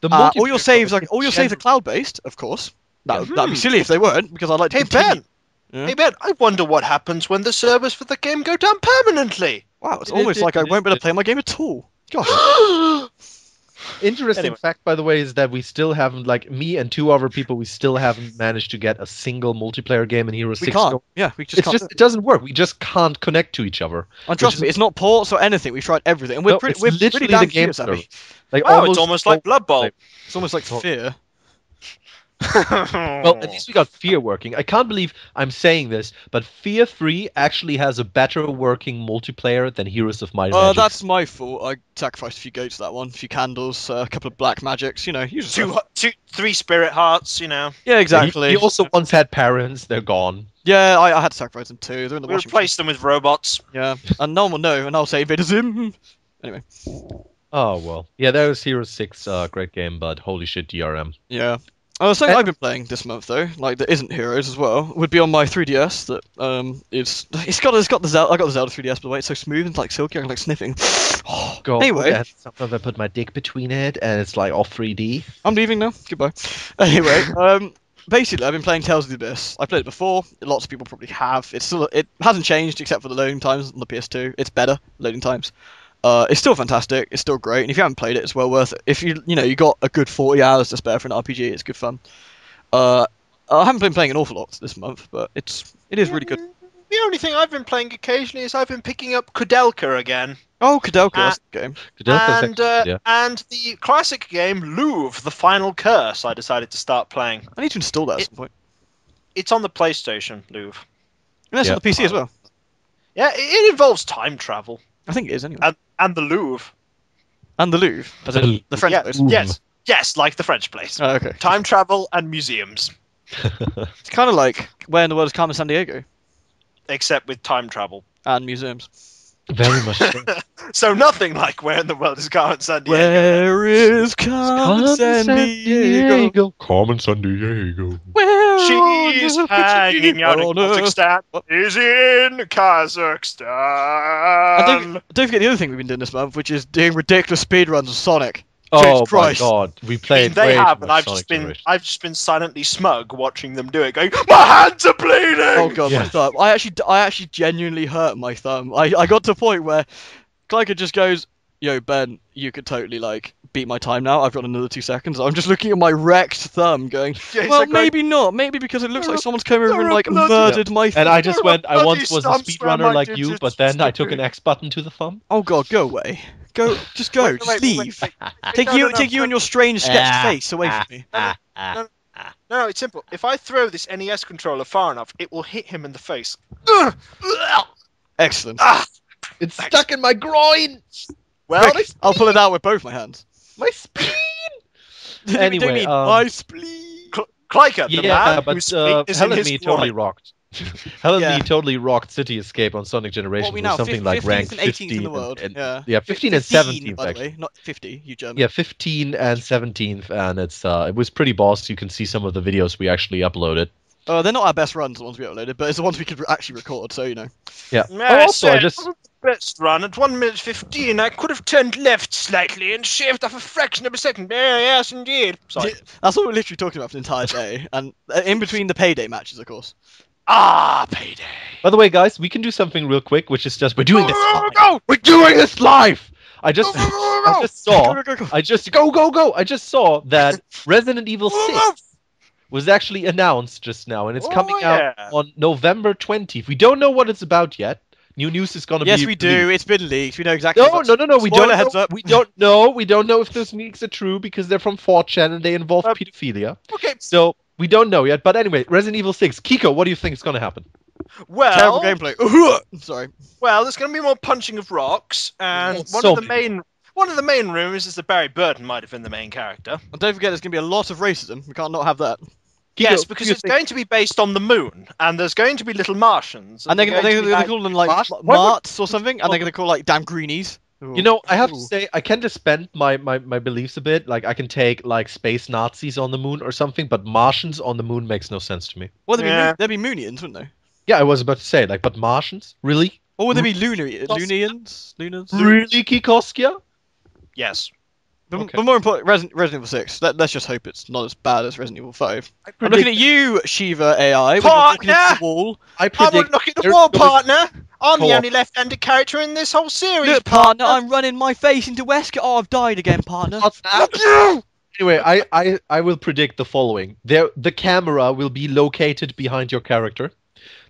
Speaker 1: All your saves are cloud-based, of course. That'd be silly if they weren't, because I'd like to
Speaker 3: Hey
Speaker 1: continue.
Speaker 3: Ben,
Speaker 1: Yeah.
Speaker 3: hey Ben, I wonder what happens when the servers for the game go down permanently.
Speaker 1: Wow, it's almost like I won't be able to play my game at all. Gosh.
Speaker 2: Interesting
Speaker 3: Anyway.
Speaker 2: fact, by the way, is that we still haven't, me and 2 other people, we still haven't managed to get a single multiplayer game in Heroes
Speaker 1: We
Speaker 2: 6.
Speaker 1: can't. Yeah, we just
Speaker 2: It's
Speaker 1: can't.
Speaker 2: just, it doesn't work. We just can't connect to each other.
Speaker 1: And trust me, it's not ports or anything. We've tried everything, and we're
Speaker 2: No,
Speaker 1: pretty,
Speaker 2: it's
Speaker 1: we're
Speaker 2: literally
Speaker 1: pretty damn
Speaker 2: the game
Speaker 1: cute, Sammy.
Speaker 2: server.
Speaker 3: Oh, it's almost like Blood Bowl.
Speaker 1: It's almost like Fear.
Speaker 2: Well, at least we got Fear working. I can't believe I'm saying this, but Fear 3 actually has a better working multiplayer than Heroes of Might and Magic.
Speaker 1: That's my fault. I sacrificed a few goats to that one, a few candles, a couple of black magics, usual stuff.
Speaker 3: 3 spirit hearts,
Speaker 1: Yeah,
Speaker 2: He
Speaker 1: exactly.
Speaker 2: also once had parents. They're gone.
Speaker 1: Yeah, I had to sacrifice them too. They're in the
Speaker 3: We
Speaker 1: washing
Speaker 3: replaced them with robots.
Speaker 1: machine. Yeah, and no one will know, and I'll say Vader's him. Anyway.
Speaker 2: Oh, well. Yeah, that was Heroes 6. Great game, but holy shit, DRM.
Speaker 1: Yeah. Something I've been playing this month though, like that isn't Heroes as well, would be on my 3DS. That it's got the Zelda. I got the Zelda 3DS, by the way. It's so smooth and like silky. I can like sniffing. Anyway,
Speaker 2: and sometimes I put my dick between it, and it's like off 3D.
Speaker 1: I'm leaving now. Goodbye. Anyway, basically, I've been playing Tales of the Abyss. I played it before. Lots of people probably have. It hasn't changed except for the loading times on the PS2. It's better loading times. It's still fantastic. It's still great. And if you haven't played it, it's well worth it. If you got a good 40 hours to spare for an RPG, it's good fun. I haven't been playing an awful lot this month, but it is really good.
Speaker 3: The only thing I've been playing occasionally is I've been picking up Koudelka again.
Speaker 1: Oh, Koudelka, that's a game.
Speaker 3: And the classic game Louvre, The Final Curse, I decided to start playing.
Speaker 1: I need to install that at some point.
Speaker 3: It's on the PlayStation, Louvre.
Speaker 1: And that's on the PC as well.
Speaker 3: Yeah, it involves time travel.
Speaker 1: I think it is anyway.
Speaker 3: And the Louvre.
Speaker 1: And the Louvre, as in the French place.
Speaker 3: Yes, like the French place.
Speaker 1: Oh, okay.
Speaker 3: Time travel and museums.
Speaker 1: It's kind of like Where in the World is Carmen Sandiego.
Speaker 3: Except with time travel.
Speaker 1: And museums.
Speaker 2: Very much so.
Speaker 3: So nothing like Where in the World is Carmen Sandiego.
Speaker 1: Where is Carmen Sandiego?
Speaker 2: Carmen Sandiego.
Speaker 1: Where
Speaker 3: She's hanging out in Kazakhstan. Is in Kazakhstan.
Speaker 1: And don't forget the other thing we've been doing this month, which is doing ridiculous speedruns of Sonic.
Speaker 2: Oh
Speaker 1: Jesus
Speaker 2: my
Speaker 1: Christ.
Speaker 2: god, we played.
Speaker 3: They have, and I've just been silently smug watching them do it, going, "My hands are bleeding."
Speaker 1: Oh god, my thumb! I actually genuinely hurt my thumb. I got to a point where Klyka just goes, "Yo Ben, you could totally like beat my time now. I've got another 2 seconds." I'm just looking at my wrecked thumb, going, "Well, maybe not. Maybe because it looks like someone's come over and like murdered my thumb."
Speaker 2: And I just went. I once was a speedrunner like you, but then I took an X button to the thumb.
Speaker 1: Oh god, go away. Just leave. Take you and your strange sketched face away from me.
Speaker 3: No, it's simple. If I throw this NES controller far enough, it will hit him in the face.
Speaker 1: Excellent.
Speaker 2: It's stuck in my groin.
Speaker 3: Well,
Speaker 1: I'll pull it out with both my hands.
Speaker 2: My spleen.
Speaker 1: Anyway,
Speaker 2: Anyway,
Speaker 1: my spleen.
Speaker 3: Klyka, the man
Speaker 2: but
Speaker 3: whose spleen is in
Speaker 2: Hell and
Speaker 3: his
Speaker 2: Me
Speaker 3: groin.
Speaker 2: totally rocked. Hell and Me totally rocked City Escape on Sonic Generation.
Speaker 1: What are we
Speaker 2: with
Speaker 1: now?
Speaker 2: something like
Speaker 1: 15th
Speaker 2: ranked
Speaker 1: and 18th
Speaker 2: 15
Speaker 1: in the world.
Speaker 2: Yeah, 15 and 17th
Speaker 1: by the
Speaker 2: actually.
Speaker 1: way, not 50. You German.
Speaker 2: Yeah, 15 and 17th, and it was pretty boss. You can see some of the videos we actually uploaded.
Speaker 1: They're not our best runs, the ones we uploaded, but it's the ones we could actually record. So
Speaker 2: Yeah.
Speaker 3: Yeah,
Speaker 2: Also, I just
Speaker 3: best run at 1 minute 15. I could have turned left slightly and shaved off a fraction of a second. Yes, indeed. Sorry.
Speaker 1: That's what we're literally talking about for the entire day, and in between the payday matches, of course.
Speaker 3: Payday.
Speaker 2: By the way, guys, we can do something real quick, which is just we're doing this live.
Speaker 3: Go!
Speaker 2: We're doing this live. I just saw
Speaker 1: Go.
Speaker 2: I just go. I just saw that Resident Evil 6 was actually announced just now, and it's coming out on November 20th. We don't know what it's about yet. New news is gonna be.
Speaker 1: Yes, we do. It's been leaked. We know exactly.
Speaker 2: No. We don't.
Speaker 1: Heads up.
Speaker 2: We don't know. We don't know if those leaks are true because they're from 4chan and they involve pedophilia.
Speaker 3: Okay.
Speaker 2: So we don't know yet. But anyway, Resident Evil 6. Kiko, what do you think is gonna happen?
Speaker 3: Well,
Speaker 1: terrible gameplay. Sorry.
Speaker 3: Well, there's going to be more punching of rocks, and one of the main rumors is that Barry Burton might have been the main character.
Speaker 1: And don't forget, there's going to be a lot of racism. We can't not have that.
Speaker 3: Yes, because it's going to be based on the moon, and there's going to be little Martians.
Speaker 1: And they're going to call them like Marts or something, and they're going to call like damn greenies.
Speaker 2: You know, I have to say, I can disband my beliefs a bit. Like, I can take like space Nazis on the moon or something, but Martians on the moon makes no sense to me.
Speaker 1: Well, there'd be Moonians, wouldn't they?
Speaker 2: Yeah, I was about to say, like, but Martians? Really?
Speaker 1: Or would there be Lunarians? Lunars?
Speaker 2: Really, Kikoskia?
Speaker 3: Yes.
Speaker 1: But more important, Resident Evil 6. Let's just hope it's not as bad as Resident Evil 5. I'm looking at you, Shiva AI.
Speaker 3: Partner!
Speaker 1: Into the wall.
Speaker 3: I won't look at the wall, partner! I'm the only left-handed character in this whole series,
Speaker 1: Look, partner, I'm running my face into Wesker. Oh, I've died again, partner.
Speaker 3: Fuck you!
Speaker 2: Anyway, I will predict the following. The camera will be located behind your character.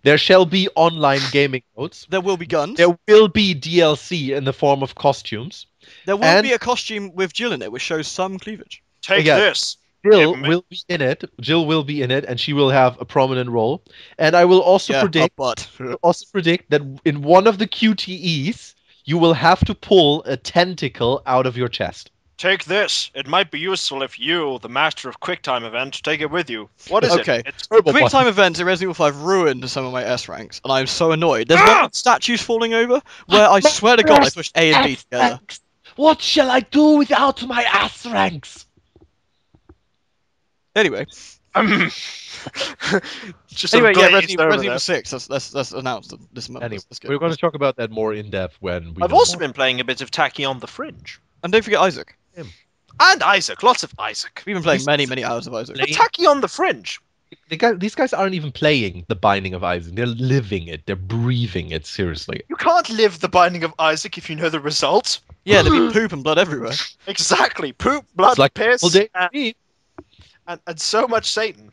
Speaker 2: There shall be online gaming modes.
Speaker 1: There will be guns.
Speaker 2: There will be DLC in the form of costumes.
Speaker 1: There will be a costume with Jill in it, which shows some cleavage.
Speaker 3: Take this.
Speaker 2: Jill will be in it. Jill will be in it, and she will have a prominent role. And I will also predict that in one of the QTEs, you will have to pull a tentacle out of your chest.
Speaker 3: Take this. It might be useful if you, the master of QuickTime event, take it with you. What is it?
Speaker 1: It's QuickTime events in Resident Evil 5 ruined some of my S ranks, and I'm so annoyed. There's one with statues falling over, where I swear to God I pushed A and B together.
Speaker 4: What shall I do without my S ranks?
Speaker 1: Anyway,
Speaker 3: Just
Speaker 1: anyway,
Speaker 3: sort
Speaker 1: yeah,
Speaker 3: of glazed over
Speaker 1: Resident Evil
Speaker 3: there.
Speaker 1: 6. That's announced this month.
Speaker 2: Anyway,
Speaker 1: That's good.
Speaker 2: we're going to talk about that more in depth when we.
Speaker 3: I've
Speaker 2: know
Speaker 3: also
Speaker 2: more.
Speaker 3: been playing a bit of Tachyon the Fringe.
Speaker 1: And don't forget Isaac.
Speaker 3: And Isaac, lots of Isaac.
Speaker 1: We've been playing
Speaker 2: He's-
Speaker 1: many hours of Isaac.
Speaker 3: But Tachyon the Fringe.
Speaker 2: These guys aren't even playing The Binding of Isaac. They're living it. They're breathing it. Seriously.
Speaker 3: You can't live the Binding of Isaac if you know the result.
Speaker 1: Yeah, there'd be poop and blood everywhere.
Speaker 3: Exactly. Poop, blood,
Speaker 2: It's like
Speaker 3: piss,
Speaker 2: all day.
Speaker 3: and so much Satan.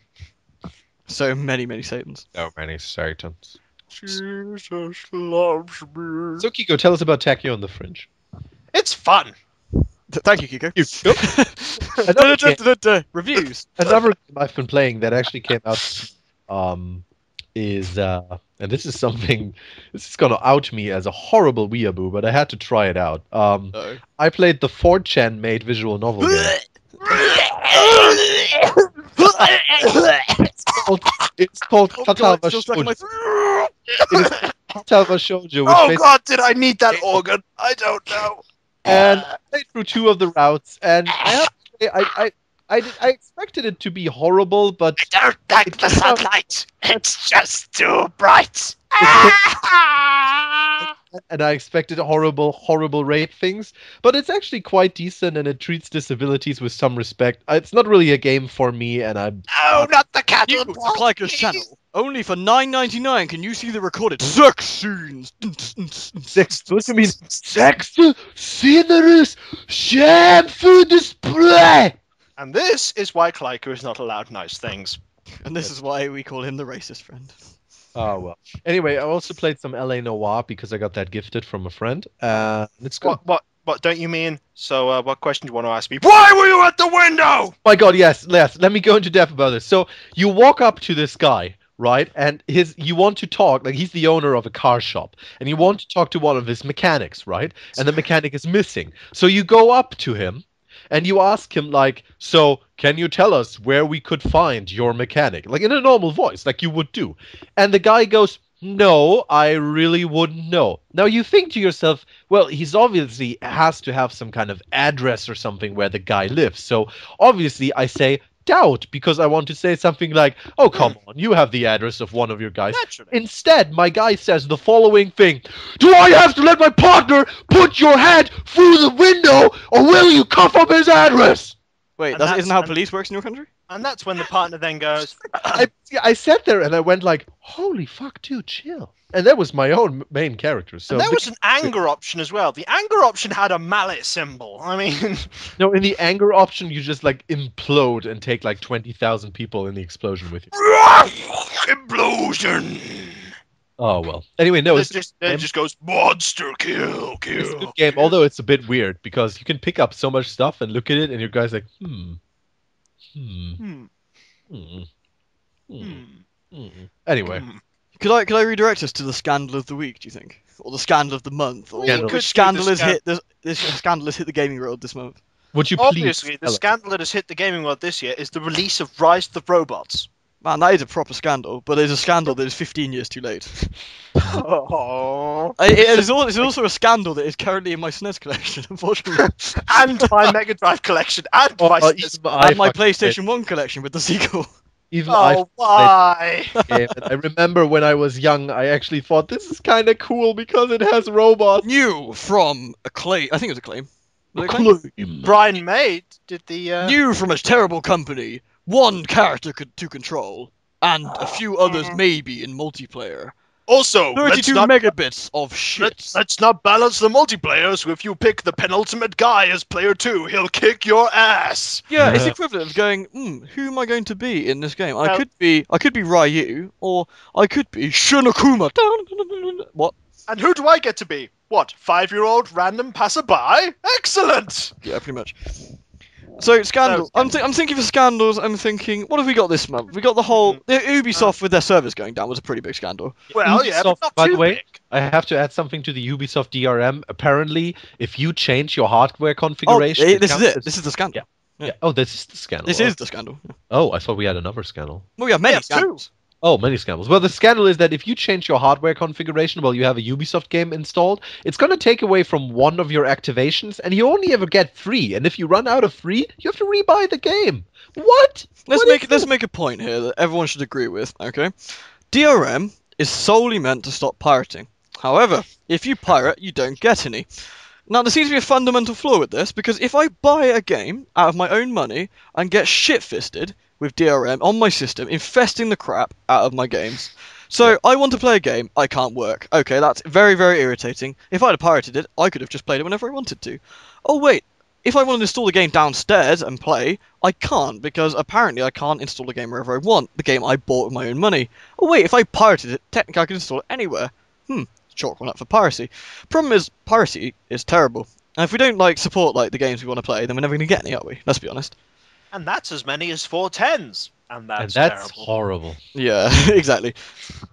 Speaker 1: So many Satans.
Speaker 2: So many Satans.
Speaker 3: Jesus loves me.
Speaker 2: So Kiko, tell us about Tachyon the Fringe.
Speaker 3: It's fun.
Speaker 1: Thank you, Kiko. Reviews.
Speaker 2: Another game I've been playing that actually came out is and this is something, this is gonna out me as a horrible weeaboo, but I had to try it out.
Speaker 1: No.
Speaker 2: I played the 4chan made visual novel game. It's called Katawa
Speaker 1: it's still stuck in my
Speaker 2: Shoujo. It is Katawa Shoujo, which
Speaker 3: Oh
Speaker 2: basically,
Speaker 3: god, did I need that organ? I don't know.
Speaker 2: and I played through 2 of the routes, and I have to say, I expected it to be horrible, but
Speaker 3: I don't like the sunlight. It's just too bright.
Speaker 2: and I expected horrible rape things, but it's actually quite decent, and it treats disabilities with some respect. It's not really a game for me, and I'm
Speaker 3: No, not the cattle.
Speaker 1: New to Klyka's channel. Only for $9.99 can you see the recorded sex scenes.
Speaker 2: sex. What do you mean? Sex sceneries, shameful display.
Speaker 3: And this is why Klyka is not allowed nice things.
Speaker 1: And this is why we call him the racist friend.
Speaker 2: Oh well. Anyway, I also played some LA Noire because I got that gifted from a friend. It's good.
Speaker 3: What don't you mean? So, what question do you want to ask me? Why were you at the window?
Speaker 2: My God, yes. Let me go into depth about this. So you walk up to this guy, right? And you want to talk, like he's the owner of a car shop, and you want to talk to one of his mechanics, right? And the mechanic is missing. So you go up to him and you ask him, like, so can you tell us where we could find your mechanic? Like in a normal voice, like you would do. And the guy goes, no, I really wouldn't know. Now you think to yourself, well, he's obviously has to have some kind of address or something where the guy lives. So obviously I say doubt, because I want to say something like, oh, come on, you have the address of one of your guys.
Speaker 3: Naturally.
Speaker 2: Instead, my guy says the following thing: do I have to let my partner put your head through the window, or will you cough up his address?
Speaker 1: Wait,
Speaker 3: And
Speaker 1: that
Speaker 3: that's-
Speaker 1: isn't how
Speaker 3: and-
Speaker 1: police works in your country?
Speaker 3: And that's when the partner then goes,
Speaker 2: I sat there and I went like, holy fuck, dude, chill. And that was my own main character. So
Speaker 3: and there was an anger option as well. The anger option had a mallet symbol. I mean,
Speaker 2: no, in the anger option, you just like implode and take like 20,000 people in the explosion with you.
Speaker 3: implosion.
Speaker 2: Oh well. Anyway, no, it's
Speaker 3: It just goes monster kill,
Speaker 2: it's a
Speaker 3: kill.
Speaker 2: good game. Although it's a bit weird because you can pick up so much stuff and look at it, and your guy's like,
Speaker 3: Hmm.
Speaker 2: Anyway,
Speaker 3: Hmm.
Speaker 1: Could I redirect us to the scandal of the week, do you think? Or the scandal of the month? Or
Speaker 2: Scandal.
Speaker 1: which scandal has hit this scandal has hit the gaming world this month?
Speaker 2: would you please?
Speaker 3: Obviously, the
Speaker 2: tell us?
Speaker 3: scandal that has hit the gaming world this year is the release of Rise of the Robots.
Speaker 1: Man, that is a proper scandal, but it's a scandal that is 15 years too late.
Speaker 3: Oh.
Speaker 1: It's also a scandal that is currently in my SNES collection, unfortunately.
Speaker 3: And my Mega Drive collection, and
Speaker 2: Oh,
Speaker 3: my
Speaker 2: even I
Speaker 1: And my
Speaker 2: fucking
Speaker 1: PlayStation 1 collection with the sequel.
Speaker 2: did. Even I
Speaker 3: Oh, why?
Speaker 2: game. And I remember when I was young, I actually thought this is kind of cool because it has robots.
Speaker 1: New from Acclaim. I think it was Acclaim. Was it Acclaim?
Speaker 3: Brian May did the.
Speaker 1: New from a terrible company. One character to control. And a few others maybe in multiplayer.
Speaker 3: Also,
Speaker 1: 32 megabits of shit.
Speaker 3: let's not balance the multiplayer. So if you pick the penultimate guy as player 2, he'll kick your ass.
Speaker 1: Yeah, it's equivalent of going, who am I going to be in this game? I
Speaker 3: Well-
Speaker 1: could be Ryu, or I could be Shunokuma. What?
Speaker 3: And who do I get to be? What, 5-year-old random passerby? Excellent!
Speaker 1: Yeah, pretty much. So scandal. I'm thinking for scandals. I'm thinking, what have we got this month? We got the whole Ubisoft with their servers going down was a pretty big scandal.
Speaker 3: Well, yeah, but
Speaker 2: Ubisoft,
Speaker 3: not
Speaker 2: by
Speaker 3: too
Speaker 2: the way,
Speaker 3: big.
Speaker 2: I have to add something to the Ubisoft DRM. Apparently, if you change your hardware
Speaker 1: Oh,
Speaker 2: configuration,
Speaker 1: this is
Speaker 2: counts
Speaker 1: it.
Speaker 2: as-
Speaker 1: This is the scandal.
Speaker 2: Yeah. Oh, this is the scandal.
Speaker 1: This is the scandal.
Speaker 2: Oh, I thought we had another scandal.
Speaker 1: Well, we have many
Speaker 3: Yeah,
Speaker 1: scandals.
Speaker 2: Oh, many scandals. Well, the scandal is that if you change your hardware configuration while you have a Ubisoft game installed, it's going to take away from one of your activations, and you only ever get 3. And if you run out of 3, you have to rebuy the game. What?
Speaker 1: Let's make a point here that everyone should agree with. Okay, DRM is solely meant to stop pirating. However, if you pirate, you don't get any. Now, there seems to be a fundamental flaw with this, because if I buy a game out of my own money and get shit-fisted with DRM on my system, infesting the crap out of my games, so I want to play a game, I can't work. Okay, that's very, very irritating. If I'd have pirated it, I could have just played it whenever I wanted to. Oh wait, if I want to install the game downstairs and play, I can't, because apparently I can't install the game wherever I want, the game I bought with my own money. Oh wait, if I pirated it, technically I could install it anywhere. Chalk one up for piracy. Problem is, piracy is terrible. And if we don't support the games we want to play, then we're never going to get any, are we? Let's be honest.
Speaker 3: And that's as many as 410s. And that's terrible.
Speaker 2: Horrible.
Speaker 1: Yeah, exactly.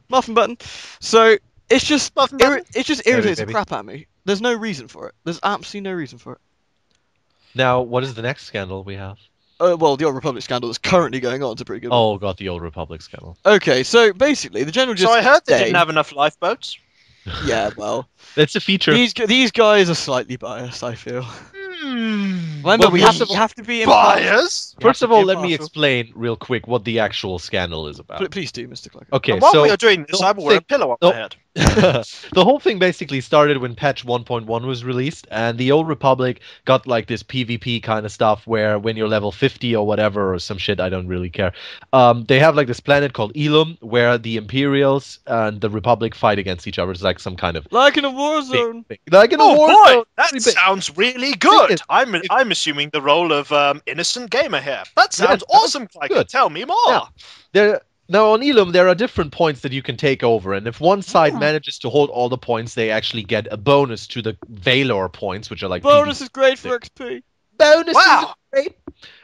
Speaker 1: Muffin button. So it's just it just irritates the crap out of me. There's no reason for it. There's absolutely no reason for it.
Speaker 2: Now, what is the next scandal we have?
Speaker 1: Well, the Old Republic scandal that's currently going on is a pretty good one.
Speaker 2: Oh god, the Old Republic scandal.
Speaker 1: Okay, so basically the general just
Speaker 3: So I heard they didn't have enough lifeboats.
Speaker 1: Yeah, well,
Speaker 2: it's a feature.
Speaker 1: These guys are slightly biased, I feel. Remember,
Speaker 2: Well,
Speaker 1: we have to be
Speaker 3: biased.
Speaker 2: First of all, let me explain real quick what the actual scandal is about.
Speaker 1: Please do, Mr. Klyka.
Speaker 2: Okay,
Speaker 3: And while
Speaker 2: so
Speaker 3: we are doing this, I will wear a pillow on my head.
Speaker 2: the whole thing basically started when patch 1.1 was released, and the Old Republic got this PvP kind of stuff where when you're level 50 or whatever or some shit, I don't really care. They have this planet called Elum where the Imperials and the Republic fight against each other. It's like some kind of
Speaker 1: like in a war zone.
Speaker 2: like in a war
Speaker 3: boy,
Speaker 2: zone.
Speaker 3: that sounds really good. I'm assuming the role of innocent gamer here. That sounds awesome, Klyka.
Speaker 2: Good.
Speaker 3: Tell me more.
Speaker 2: Now on Elum, there are different points that you can take over, and if one side manages to hold all the points, they actually get a bonus to the Valor points, which are like
Speaker 1: bonus is great for XP.
Speaker 2: Bonus
Speaker 3: Wow.
Speaker 2: is great.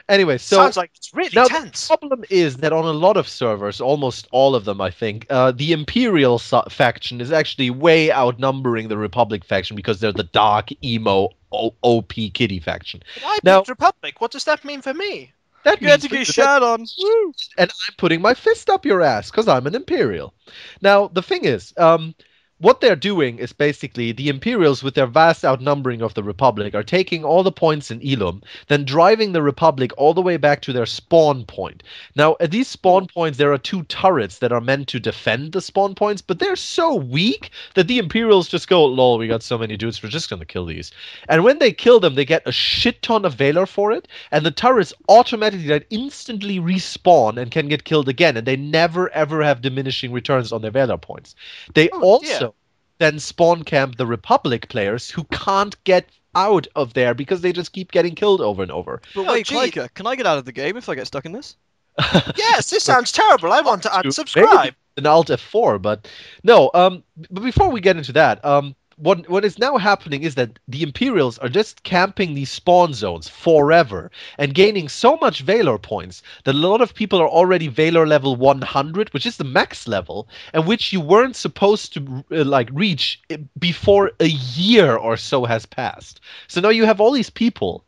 Speaker 2: Anyway, so
Speaker 3: Sounds like it's really tense.
Speaker 2: the problem is that on a lot of servers, almost all of them, I think, the Imperial faction is actually way outnumbering the Republic faction because they're the dark, emo, OP kitty faction.
Speaker 3: I
Speaker 2: Now-
Speaker 3: picked Republic. What does that mean for me?
Speaker 2: That
Speaker 1: You had
Speaker 2: means
Speaker 1: to get
Speaker 2: that-
Speaker 1: shot on. Woo!
Speaker 2: and I'm putting my fist up your ass because I'm an Imperial. Now, the thing is, what they're doing is basically the Imperials, with their vast outnumbering of the Republic, are taking all the points in Elum, then driving the Republic all the way back to their spawn point. Now, at these spawn points, there are 2 turrets that are meant to defend the spawn points, but they're so weak that the Imperials just go, lol, we got so many dudes, we're just going to kill these. And when they kill them, they get a shit ton of Valor for it, and the turrets automatically instantly respawn and can get killed again, and they never ever have diminishing returns on their Valor points. They also then spawn camp the Republic players who can't get out of there because they just keep getting killed over and over.
Speaker 1: But
Speaker 3: Oh,
Speaker 1: wait,
Speaker 3: gee.
Speaker 1: Klyka, can I get out of the game if I get stuck in this?
Speaker 3: Yes, this sounds terrible. I want to
Speaker 2: Maybe
Speaker 3: unsubscribe.
Speaker 2: an Alt F4, but no. But before we get into that, what is now happening is that the Imperials are just camping these spawn zones forever and gaining so much Valor points that a lot of people are already Valor level 100, which is the max level, and which you weren't supposed to reach before a year or so has passed. So now you have all these people.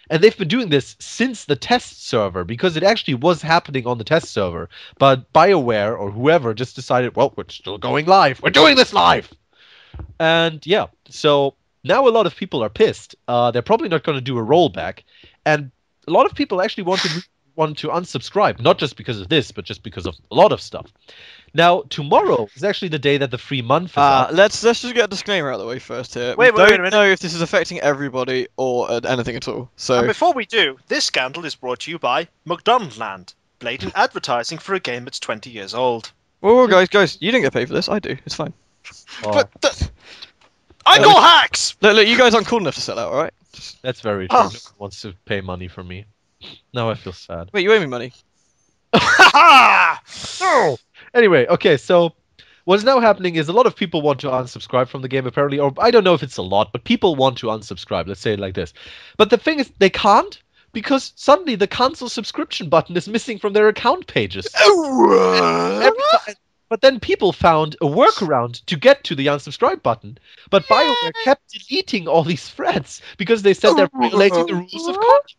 Speaker 2: And they've been doing this since the test server, because it actually was happening on the test server. But BioWare or whoever just decided, well, we're still going live. We're doing this live. And yeah, so now a lot of people are pissed. They're probably not going to do a rollback. And a lot of people actually want to unsubscribe, not just because of this, but just because of a lot of stuff. Now, tomorrow is actually the day that the free month is up.
Speaker 1: Let's just get a disclaimer out of the way first here.
Speaker 3: Wait
Speaker 1: we
Speaker 3: a
Speaker 1: don't
Speaker 3: minute.
Speaker 1: know if this is affecting everybody or anything at all. So
Speaker 3: And before we do, this scandal is brought to you by McDonaldland. Blatant advertising for a game that's 20 years old.
Speaker 1: whoa, guys, you didn't get paid for this. I do. It's fine.
Speaker 2: Oh,
Speaker 3: I got hacks!
Speaker 1: Look, you guys aren't cool enough to sell out, all right?
Speaker 2: that's very true.
Speaker 3: Oh.
Speaker 2: No one wants to pay money for me. Now I feel sad.
Speaker 1: Wait, you owe me money.
Speaker 3: Ha
Speaker 2: Anyway, okay, so what is now happening is a lot of people want to unsubscribe from the game, apparently, or I don't know if it's a lot, but people want to unsubscribe, let's say it like this. But the thing is, they can't, because suddenly the cancel subscription button is missing from their account pages. Every time- But then people found a workaround to get to the unsubscribe button, but BioWare kept deleting all these threads because they said they're violating the rules of content.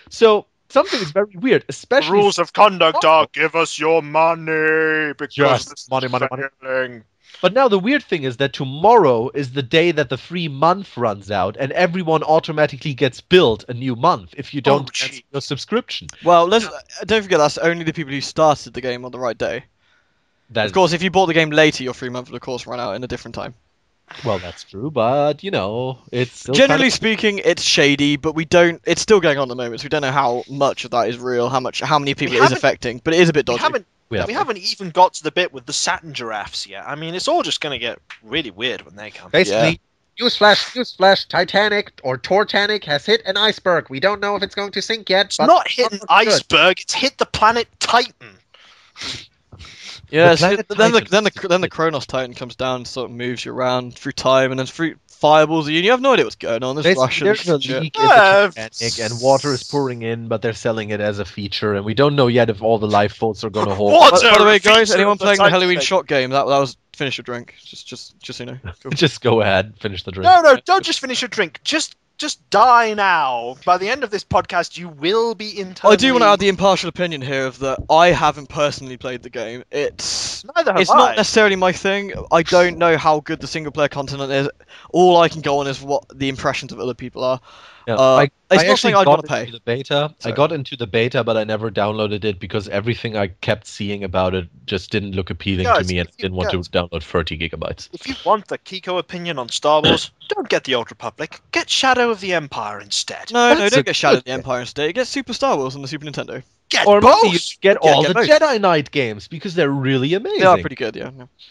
Speaker 2: So something is very weird,
Speaker 3: The
Speaker 2: especially
Speaker 3: rules of conduct are give us your money because
Speaker 2: Just
Speaker 3: this
Speaker 2: money,
Speaker 3: is
Speaker 2: money, money.
Speaker 3: failing.
Speaker 2: But now the weird thing is that tomorrow is the day that the free month runs out, and everyone automatically gets billed a new month if you don't cancel
Speaker 3: gee.
Speaker 2: your subscription.
Speaker 1: Well, don't forget that's only the people who started the game on the right day.
Speaker 2: That
Speaker 1: Of course, if you bought the game later, your free month will of course run out in a different time.
Speaker 2: well, that's true, but it's still
Speaker 1: Generally speaking, it's shady, but we don't. It's still going on at the moment, so we don't know how much of that is real, how many people it is
Speaker 3: haven't-
Speaker 1: affecting, but it is a bit
Speaker 3: We
Speaker 1: dodgy.
Speaker 3: haven't,
Speaker 2: Yeah.
Speaker 3: we haven't even got to the bit with the satin giraffes yet. I mean, it's all just going to get really weird when they come.
Speaker 2: basically. Newsflash, Titanic or Tortanic has hit an iceberg. We don't know if it's going to sink yet.
Speaker 3: It's
Speaker 2: but
Speaker 3: not hit an
Speaker 2: looking good.
Speaker 3: iceberg, it's hit the planet Titan.
Speaker 1: Yeah,
Speaker 2: The
Speaker 1: so
Speaker 2: planet
Speaker 1: then
Speaker 2: Titan.
Speaker 1: the Kronos Titan comes down, and sort of moves you around through time, and then through fireballs at you. And you have no idea what's going on. There's
Speaker 2: Basically,
Speaker 1: Russians.
Speaker 2: there's a
Speaker 1: shit.
Speaker 2: leak in the Titanic, and water is pouring in, but they're selling it as a feature, and we don't know yet if all the lifeboats are going to hold.
Speaker 3: What?
Speaker 1: By the way, guys,
Speaker 3: feature
Speaker 1: anyone
Speaker 3: of the
Speaker 1: playing the
Speaker 3: Titan
Speaker 1: Helloween
Speaker 3: thing.
Speaker 1: shot game? That was finish your drink. Just so you know. Cool.
Speaker 2: Just go ahead, finish the drink.
Speaker 3: No, don't just finish your drink. Just die now. By the end of this podcast, you will be internally...
Speaker 1: I do want to add the impartial opinion here of that I haven't personally played the game. It's
Speaker 3: Neither have
Speaker 1: not
Speaker 3: I.
Speaker 1: necessarily my thing. I don't know how good the single player content is. All I can go on is what the impressions of other people are.
Speaker 2: Yeah,
Speaker 1: It's
Speaker 2: I
Speaker 1: not
Speaker 2: actually
Speaker 1: something I'd
Speaker 2: got
Speaker 1: want to pay.
Speaker 2: into the beta.
Speaker 1: Sorry.
Speaker 2: I got into the beta, but I never downloaded it because everything I kept seeing about it just didn't look appealing
Speaker 3: Guys,
Speaker 2: to me, and I didn't want to download 30 gigabytes.
Speaker 3: If you want the Kiko opinion on Star Wars, don't get the Old Republic. Get Shadow of the Empire instead.
Speaker 1: No,
Speaker 2: That's
Speaker 1: don't
Speaker 2: a
Speaker 1: get Shadow of
Speaker 2: good
Speaker 1: the Empire instead. Get Super Star Wars on the Super Nintendo.
Speaker 3: Get
Speaker 2: Or
Speaker 3: both!
Speaker 2: maybe you get all
Speaker 1: get
Speaker 2: the
Speaker 1: both.
Speaker 2: Jedi Knight games because they're really amazing.
Speaker 1: They are pretty good, yeah.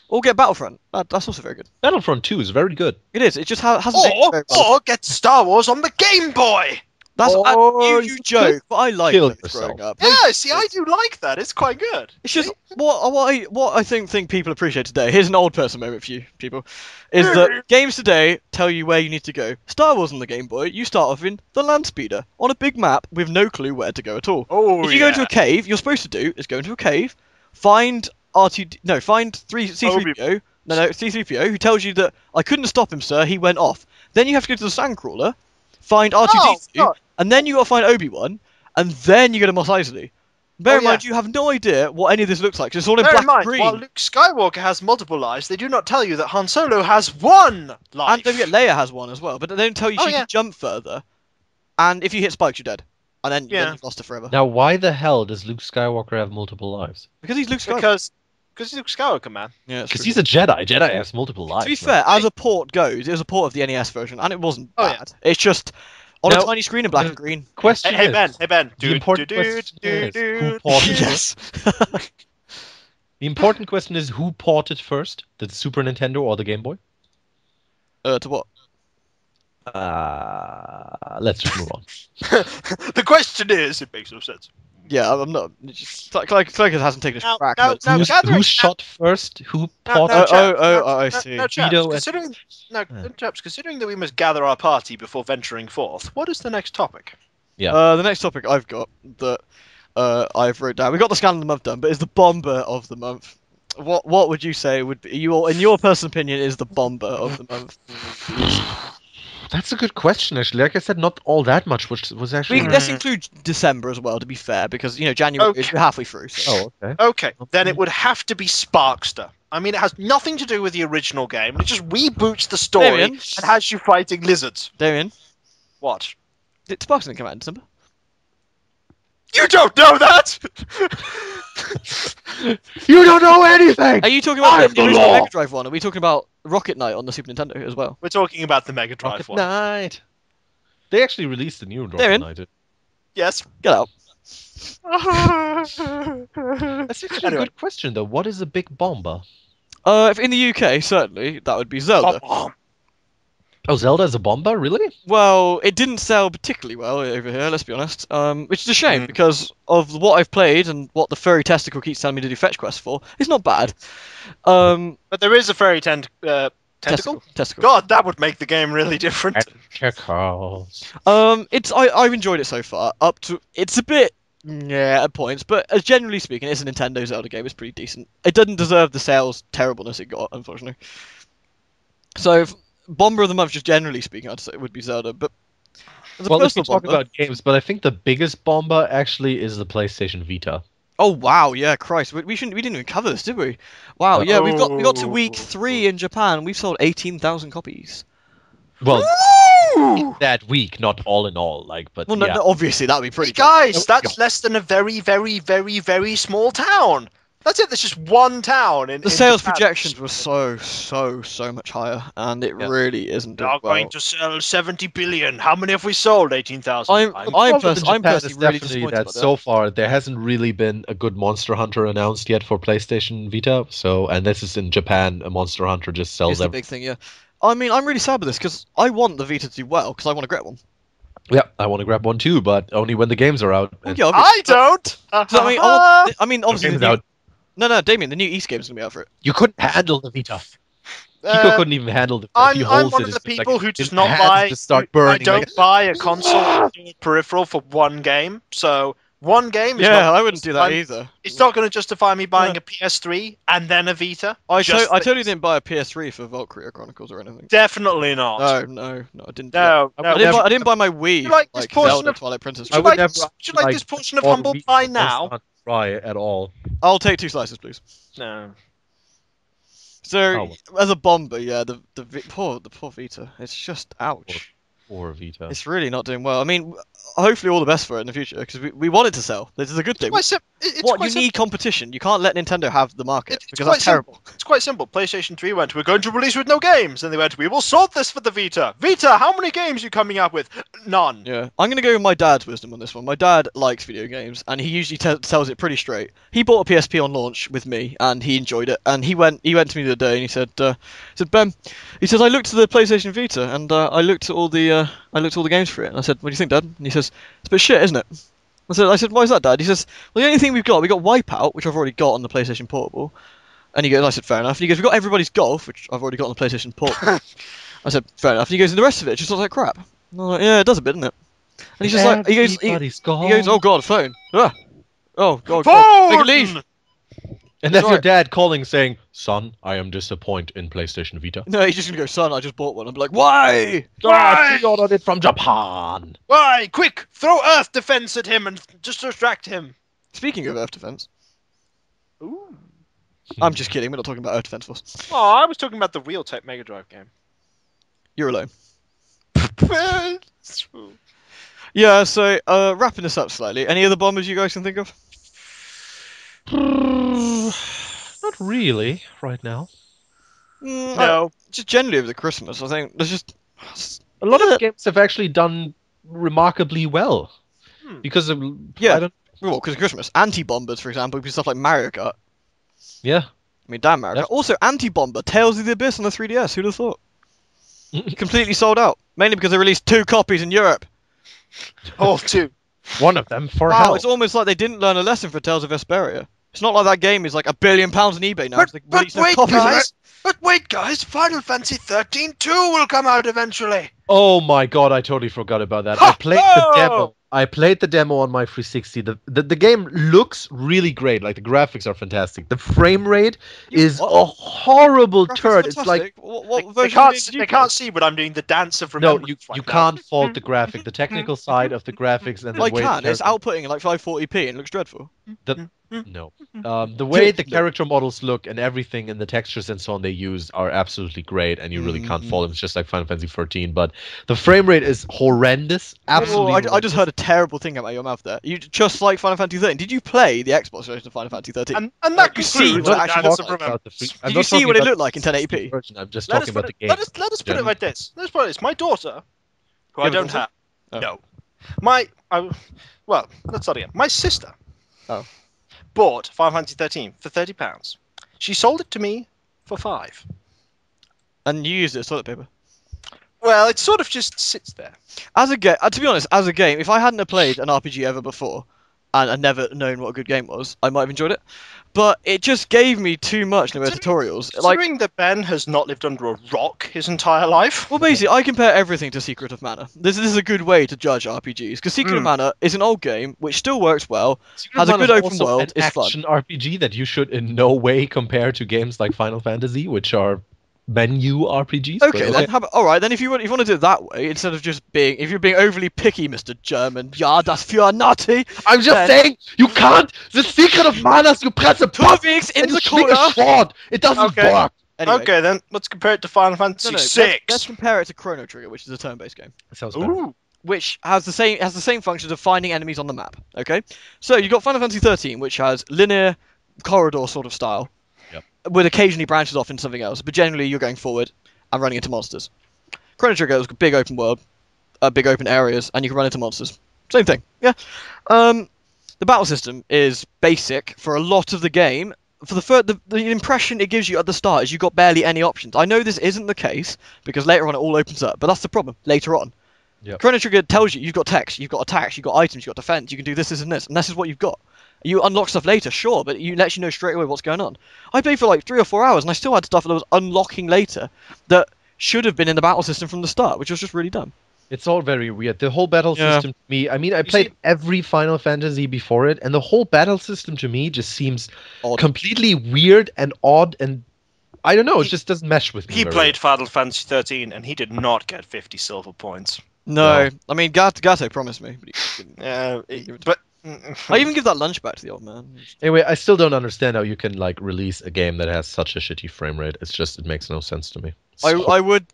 Speaker 1: Or get Battlefront. That's also very good.
Speaker 2: Battlefront 2 is very good.
Speaker 1: It is. It just hasn't aged very well.
Speaker 3: Or get Star Wars on the Game Boy!
Speaker 1: That's
Speaker 2: Or
Speaker 1: you
Speaker 2: you
Speaker 1: joke, but I like
Speaker 2: kill
Speaker 1: those growing
Speaker 2: yourself.
Speaker 1: up.
Speaker 3: Yeah, see, I do like that. It's quite good.
Speaker 1: It's just what I think people appreciate today. Here's an old person moment for you people, is that games today tell you where you need to go. Star Wars on the Game Boy, you start off in the land speeder on a big map with no clue where to go at all.
Speaker 3: Oh,
Speaker 1: If you go into a cave, you're supposed to do is go into a cave, find C3PO. No, C3PO, who tells you that I couldn't stop him, sir. He went off. Then you have to go to the Sandcrawler, find R2D2,
Speaker 3: God.
Speaker 1: and then you got to find Obi-Wan, and then you go to Mos Eisley. Bear
Speaker 3: Oh,
Speaker 1: in mind,
Speaker 3: yeah.
Speaker 1: you have no idea what any of this looks like. 'Cause it's all in
Speaker 3: Bear
Speaker 1: black
Speaker 3: in mind,
Speaker 1: and green.
Speaker 3: while Luke Skywalker has multiple lives, they do not tell you that Han Solo has one life.
Speaker 1: And don't forget, Leia has one as well. But they don't tell you
Speaker 3: Oh,
Speaker 1: she
Speaker 3: yeah.
Speaker 1: can jump further. And if you hit spikes, you're dead. And then
Speaker 3: Yeah.
Speaker 1: you've lost her forever.
Speaker 2: Now, why the hell does Luke Skywalker have multiple lives?
Speaker 1: Because he's Luke Skywalker.
Speaker 3: Because he's Luke Skywalker, man.
Speaker 1: Yeah, it's
Speaker 2: Because
Speaker 1: true.
Speaker 2: he's a Jedi. Jedi has multiple lives.
Speaker 1: To be
Speaker 2: man.
Speaker 1: fair, as a port goes, it was a port of the NES version, and it wasn't
Speaker 3: Oh, yeah.
Speaker 1: bad. It's just on
Speaker 2: Now,
Speaker 1: a tiny screen in black and green.
Speaker 2: Question
Speaker 3: Hey,
Speaker 2: is,
Speaker 3: Ben. Hey, Ben.
Speaker 2: the important question is, who ported it?
Speaker 1: Yes.
Speaker 2: The important question is who ported first, the Super Nintendo or the Game Boy?
Speaker 1: To what?
Speaker 2: Let's just move on.
Speaker 3: The question is, it makes no sense.
Speaker 1: Yeah, I'm not. Klyka hasn't taken a
Speaker 3: Now-
Speaker 1: crack.
Speaker 3: now-
Speaker 1: at it.
Speaker 3: now-
Speaker 2: Who shot first? Who
Speaker 3: No,
Speaker 2: ported?
Speaker 3: no,
Speaker 1: Oh,
Speaker 3: chaps,
Speaker 1: I see.
Speaker 3: No, chaps,
Speaker 2: Cheeto and-
Speaker 3: considering, chaps, considering that we must gather our party before venturing forth, what is the next topic?
Speaker 1: The next topic I've got that I've wrote down. We got the scandal of the month done, but is the bomber of the month. What would you say would be in your personal opinion is the bomber of the month?
Speaker 2: That's a good question, actually. Like I said, not all that much, which was actually.
Speaker 1: Let's include December as well, to be fair, because January is
Speaker 3: Okay.
Speaker 1: halfway through. So.
Speaker 2: Oh, okay.
Speaker 3: Okay, then it would have to be Sparkster. I mean, it has nothing to do with the original game. It just reboots the story
Speaker 1: Damien?
Speaker 3: and has you fighting lizards.
Speaker 1: Damien,
Speaker 3: What?
Speaker 1: did Sparks didn't come out in December?
Speaker 3: You don't know that?
Speaker 2: You don't know anything!
Speaker 1: Are you talking about
Speaker 2: I'm
Speaker 1: the
Speaker 2: the
Speaker 1: original
Speaker 2: law!
Speaker 1: Mega Drive one? Are we talking about Rocket Knight on the Super Nintendo as well?
Speaker 3: We're talking about the Mega Drive
Speaker 2: Rocket
Speaker 3: one.
Speaker 2: Knight. They actually released a new Rocket
Speaker 1: Darren?
Speaker 2: Knight.
Speaker 3: Yes.
Speaker 1: Get out.
Speaker 2: That's actually a
Speaker 3: Anyway.
Speaker 2: good question, though. What is a big bomber?
Speaker 1: If in the UK, certainly that would be Zelda.
Speaker 2: Oh, Zelda is a bomber? Really?
Speaker 1: Well, it didn't sell particularly well over here, let's be honest. Which is a shame
Speaker 3: Mm.
Speaker 1: because of what I've played and what the furry testicle keeps telling me to do fetch quests for. It's not bad.
Speaker 3: But there is a fairy tentacle.
Speaker 1: Testicle.
Speaker 3: God, that would make the game really different.
Speaker 2: Tentacles.
Speaker 1: I've enjoyed it so far. Up to it's a bit at points, but generally speaking, it's a Nintendo Zelda game. It's pretty decent. It doesn't deserve the sales terribleness it got, unfortunately. So, bomber of the month, just generally speaking, I'd say it would be Zelda. But As a
Speaker 2: Well, if we
Speaker 1: personal
Speaker 2: talk
Speaker 1: bomber.
Speaker 2: about games, but I think the biggest bomber actually is the PlayStation Vita.
Speaker 1: Oh wow, yeah, Christ, we didn't even cover this, did we? Wow, yeah, we got to week 3 in Japan. We've sold 18,000 copies.
Speaker 2: Well,
Speaker 3: Woo!
Speaker 2: that week, not all in all, like, but
Speaker 1: Well, no,
Speaker 2: yeah.
Speaker 1: no, obviously that'd be pretty.
Speaker 3: Hey guys, that's less than a very, very, very, very small town. That's it. There's just one town in
Speaker 1: The sales
Speaker 3: Japan.
Speaker 1: projections were so much higher, and it
Speaker 2: Yeah.
Speaker 1: really isn't
Speaker 3: We
Speaker 1: doing
Speaker 3: are
Speaker 1: well.
Speaker 3: going to sell 70 billion. How many have we sold? 18,000.
Speaker 1: I'm
Speaker 2: Problem in Japan
Speaker 1: personally
Speaker 2: is
Speaker 1: really
Speaker 2: definitely
Speaker 1: disappointed
Speaker 2: that
Speaker 1: about
Speaker 2: so far there hasn't really been a good Monster Hunter announced yet for PlayStation Vita. So, and this is in Japan, a Monster Hunter just
Speaker 1: It's
Speaker 2: sells
Speaker 1: the
Speaker 2: everything.
Speaker 1: big thing, yeah. I mean, I'm really sad with this because I want the Vita to do well because I want to get one.
Speaker 2: Yeah, I want to grab one too, but only when the games are out.
Speaker 1: Well,
Speaker 2: And
Speaker 1: yeah, obviously.
Speaker 3: I don't.
Speaker 1: So, I mean,
Speaker 2: the
Speaker 1: obviously,
Speaker 2: game's
Speaker 1: the new,
Speaker 2: out.
Speaker 1: no, Damien, the new East game's gonna be out for it.
Speaker 2: You couldn't handle the Vita. Kiko couldn't even handle the.
Speaker 3: I'm
Speaker 2: he holds
Speaker 3: one
Speaker 2: it,
Speaker 3: of
Speaker 2: it's
Speaker 3: the
Speaker 2: just like
Speaker 3: people who
Speaker 2: his
Speaker 3: does not
Speaker 2: hands
Speaker 3: buy.
Speaker 2: just start
Speaker 3: I
Speaker 2: burning.
Speaker 3: don't
Speaker 2: like,
Speaker 3: buy a console peripheral for one game. So one game is
Speaker 1: Yeah,
Speaker 3: not
Speaker 1: I wouldn't do that
Speaker 3: I'm-
Speaker 1: either.
Speaker 3: It's not going to justify me buying
Speaker 1: Yeah.
Speaker 3: a PS3 and then a Vita.
Speaker 1: I
Speaker 3: Just
Speaker 1: totally didn't buy a PS3 for Valkyria Chronicles or anything.
Speaker 3: Definitely not.
Speaker 1: No, I didn't. Do
Speaker 3: No,
Speaker 1: that.
Speaker 3: no.
Speaker 1: I didn't buy my Wii.
Speaker 3: You like this portion
Speaker 1: Zelda
Speaker 3: of-
Speaker 1: Twilight Princess.
Speaker 3: Would you
Speaker 2: I would
Speaker 3: like
Speaker 2: never
Speaker 3: this- would you like this portion of
Speaker 2: order
Speaker 3: humble
Speaker 2: Vita
Speaker 3: pie
Speaker 2: for
Speaker 3: now?
Speaker 2: Monster Hunter Fry at all.
Speaker 1: I'll take 2 slices, please.
Speaker 3: No.
Speaker 1: So,
Speaker 2: Oh.
Speaker 1: as a bomber, yeah, the poor Vita. It's just ouch.
Speaker 2: Or Vita.
Speaker 1: It's really not doing well. I mean, hopefully all the best for it in the future because we want it to sell. This is a good thing.
Speaker 3: It's
Speaker 1: What
Speaker 3: quite
Speaker 1: you need competition. You can't let Nintendo have the market
Speaker 3: It's
Speaker 1: because
Speaker 3: quite
Speaker 1: that's terrible.
Speaker 3: It's quite simple. PlayStation 3 went, we're going to release with no games. And they went, we will sort this for the Vita. Vita, how many games are you coming out with? None.
Speaker 1: Yeah, I'm gonna go with my dad's wisdom on this one. My dad likes video games, and he usually tells it pretty straight. He bought a PSP on launch with me, and he enjoyed it. And he went to me the other day, and he said, Ben, he says I looked at the PlayStation Vita, and I looked at all the games for it. And I said, what do you think, Dad? And he says, it's a bit shit, isn't it? I said, why is that, Dad? He says, well, the only thing we got Wipeout, which I've already got on the PlayStation Portable. And he goes, I said, fair enough. And he goes, we've got Everybody's Golf, which I've already got on the PlayStation Portable. I said, fair enough. And he goes, and the rest of it just looks like crap. And I'm like, yeah, it does a bit, doesn't it? And he's just like, he goes, oh god, phone. Ah. Oh god, make it leave.
Speaker 2: And that's
Speaker 1: Right.
Speaker 2: your dad calling saying, son, I am disappointed in PlayStation Vita.
Speaker 1: No, he's just gonna go, son, I just bought one. I'm like, why?
Speaker 3: Why?
Speaker 2: He ordered it from Japan.
Speaker 3: Why? Quick, throw Earth Defense at him and just distract him.
Speaker 1: Speaking of Earth Defense,
Speaker 3: Ooh.
Speaker 1: I'm just kidding. We're not talking about Earth Defense Force.
Speaker 3: Oh, I was talking about the real Type Mega Drive game.
Speaker 1: You're alone.
Speaker 3: It's true.
Speaker 1: Yeah. So, wrapping this up slightly. Any other bombers you guys can think of?
Speaker 2: Not really, right now.
Speaker 3: No.
Speaker 1: Just generally over the Christmas, I think there's just
Speaker 2: A lot of games have actually done remarkably well. Because of,
Speaker 1: Yeah.
Speaker 2: I don't,
Speaker 1: well, because of Christmas. Anti-bombers, for example, because stuff like Mario Kart.
Speaker 2: yeah.
Speaker 1: I mean, damn Mario Kart. Also, Anti-Bomber, Tales of the Abyss on the 3DS. Who'd have thought? Completely sold out. Mainly because they released 2 copies in Europe.
Speaker 3: All two.
Speaker 2: One of them for
Speaker 1: Wow,
Speaker 2: hell.
Speaker 1: it's almost like they didn't learn a lesson for Tales of Vesperia. It's not like that game is like £1 billion on eBay now.
Speaker 3: But,
Speaker 1: It's like,
Speaker 3: but
Speaker 1: release no
Speaker 3: wait,
Speaker 1: copies of it.
Speaker 3: guys. But wait, guys. Final Fantasy 13 2 will come out eventually.
Speaker 2: Oh my god, I totally forgot about that.
Speaker 3: Ha!
Speaker 2: I played the demo. I played the demo on my 360. The game looks really great. Like the graphics are fantastic. The frame rate is
Speaker 1: what?
Speaker 2: a horrible
Speaker 1: Graphics
Speaker 2: turd.
Speaker 1: are
Speaker 2: It's like
Speaker 1: fantastic. What
Speaker 3: They
Speaker 1: version
Speaker 3: can't.
Speaker 1: did you
Speaker 3: They
Speaker 1: play?
Speaker 3: can't see, but I'm doing the dance of
Speaker 2: no,
Speaker 3: remembrance.
Speaker 2: you
Speaker 3: right now.
Speaker 2: can't fault the graphic, the technical side of the graphics and the
Speaker 1: I
Speaker 2: way
Speaker 1: can.
Speaker 2: the
Speaker 1: It's
Speaker 2: character-
Speaker 1: outputting like 540p and it looks dreadful.
Speaker 2: No. The way the
Speaker 1: No.
Speaker 2: character models look and everything and the textures and so on they use are absolutely great, and you really can't fault them. It's just like Final Fantasy 13, but the frame rate is horrendous. Absolutely.
Speaker 1: I just heard a terrible thing out of your mouth there. You just like Final Fantasy 13. Did you play the Xbox version of Final Fantasy 13?
Speaker 3: And that
Speaker 1: You see
Speaker 3: concludes
Speaker 1: what
Speaker 3: the
Speaker 1: actually
Speaker 3: dance
Speaker 1: talking
Speaker 3: of remembrance.
Speaker 2: I'm
Speaker 1: Did
Speaker 2: not
Speaker 1: you see
Speaker 2: talking
Speaker 1: what it
Speaker 2: about
Speaker 1: looked like in
Speaker 2: the
Speaker 1: 1080p?
Speaker 2: version, I'm just
Speaker 3: Let
Speaker 2: talking
Speaker 3: us
Speaker 2: about
Speaker 3: put
Speaker 2: the
Speaker 3: it,
Speaker 2: game.
Speaker 3: let us put it
Speaker 2: Jen.
Speaker 3: like this. Let's put it like this. My daughter, who I
Speaker 1: You have a
Speaker 3: don't
Speaker 1: daughter?
Speaker 3: have.
Speaker 1: Oh.
Speaker 3: No. Well, let's start again. My sister.
Speaker 1: Oh.
Speaker 3: Bought Final Fantasy 13 for £30. She sold it to me for £5.
Speaker 1: And you used it as toilet paper.
Speaker 3: Well, it sort of just sits there.
Speaker 1: As a game, to be honest, as a game, if I hadn't have played an RPG ever before, and I'd never known what a good game was, I might have enjoyed it. But it just gave me too much in the way of tutorials. Like,
Speaker 3: Considering that Ben has not lived under a rock his entire life.
Speaker 1: well, basically, I compare everything to Secret of Mana. This is a good way to judge RPGs because Secret of Mana is an old game which still works well, has a
Speaker 2: Mana
Speaker 1: good
Speaker 2: is
Speaker 1: open
Speaker 2: also
Speaker 1: world,
Speaker 2: an
Speaker 1: is fun.
Speaker 2: action RPG that you should in no way compare to games like Final Fantasy, which are menu RPGs.
Speaker 1: Okay, then. All right, then if you want to do it that way, instead of just being, if you're being overly picky, Mr. German, ja, das für naughty.
Speaker 2: I'm just saying, you can't. The secret of mana is you press a button
Speaker 1: weeks in
Speaker 2: and
Speaker 1: the
Speaker 2: you swing a
Speaker 1: corner.
Speaker 2: sword. It doesn't
Speaker 3: Okay.
Speaker 2: work.
Speaker 1: Anyway,
Speaker 3: Okay, then let's compare it to Final Fantasy
Speaker 1: no,
Speaker 3: VI.
Speaker 1: let's compare it to Chrono Trigger, which is a turn-based game,
Speaker 2: Sounds better.
Speaker 3: Ooh.
Speaker 1: which has the same functions of finding enemies on the map. Okay, so you've got Final Fantasy 13, which has linear corridor sort of style, with occasionally branches off into something else, but generally you're going forward and running into monsters. Chrono Trigger is a big open world, big open areas, and you can run into monsters. Same thing, yeah. The battle system is basic for a lot of the game. For the impression it gives you at the start is you've got barely any options. I know this isn't the case, because later on it all opens up, but that's the problem, later on.
Speaker 2: Yep.
Speaker 1: Chrono Trigger tells you you've got text, you've got attacks, you've got items, you've got defense, you can do this, and this is what you've got. You unlock stuff later, sure, but it lets you know straight away what's going on. I played for like 3 or 4 hours, and I still had stuff that was unlocking later that should have been in the battle system from the start, which was just really dumb.
Speaker 2: It's all very weird. The whole battle system to me, I mean, I played every Final Fantasy before it, and the whole battle system to me just seems
Speaker 1: Odd.
Speaker 2: completely weird and odd, and I don't know, it just doesn't mesh with me.
Speaker 3: He
Speaker 2: very
Speaker 3: played Final Fantasy 13 and he did not get 50 silver points.
Speaker 1: No, I mean, Gato promised me, but he didn't.
Speaker 3: But
Speaker 1: I even give that lunch back to the old man.
Speaker 2: well. Anyway, I still don't understand how you can like release a game that has such a shitty frame rate. It makes no sense to me.
Speaker 1: I would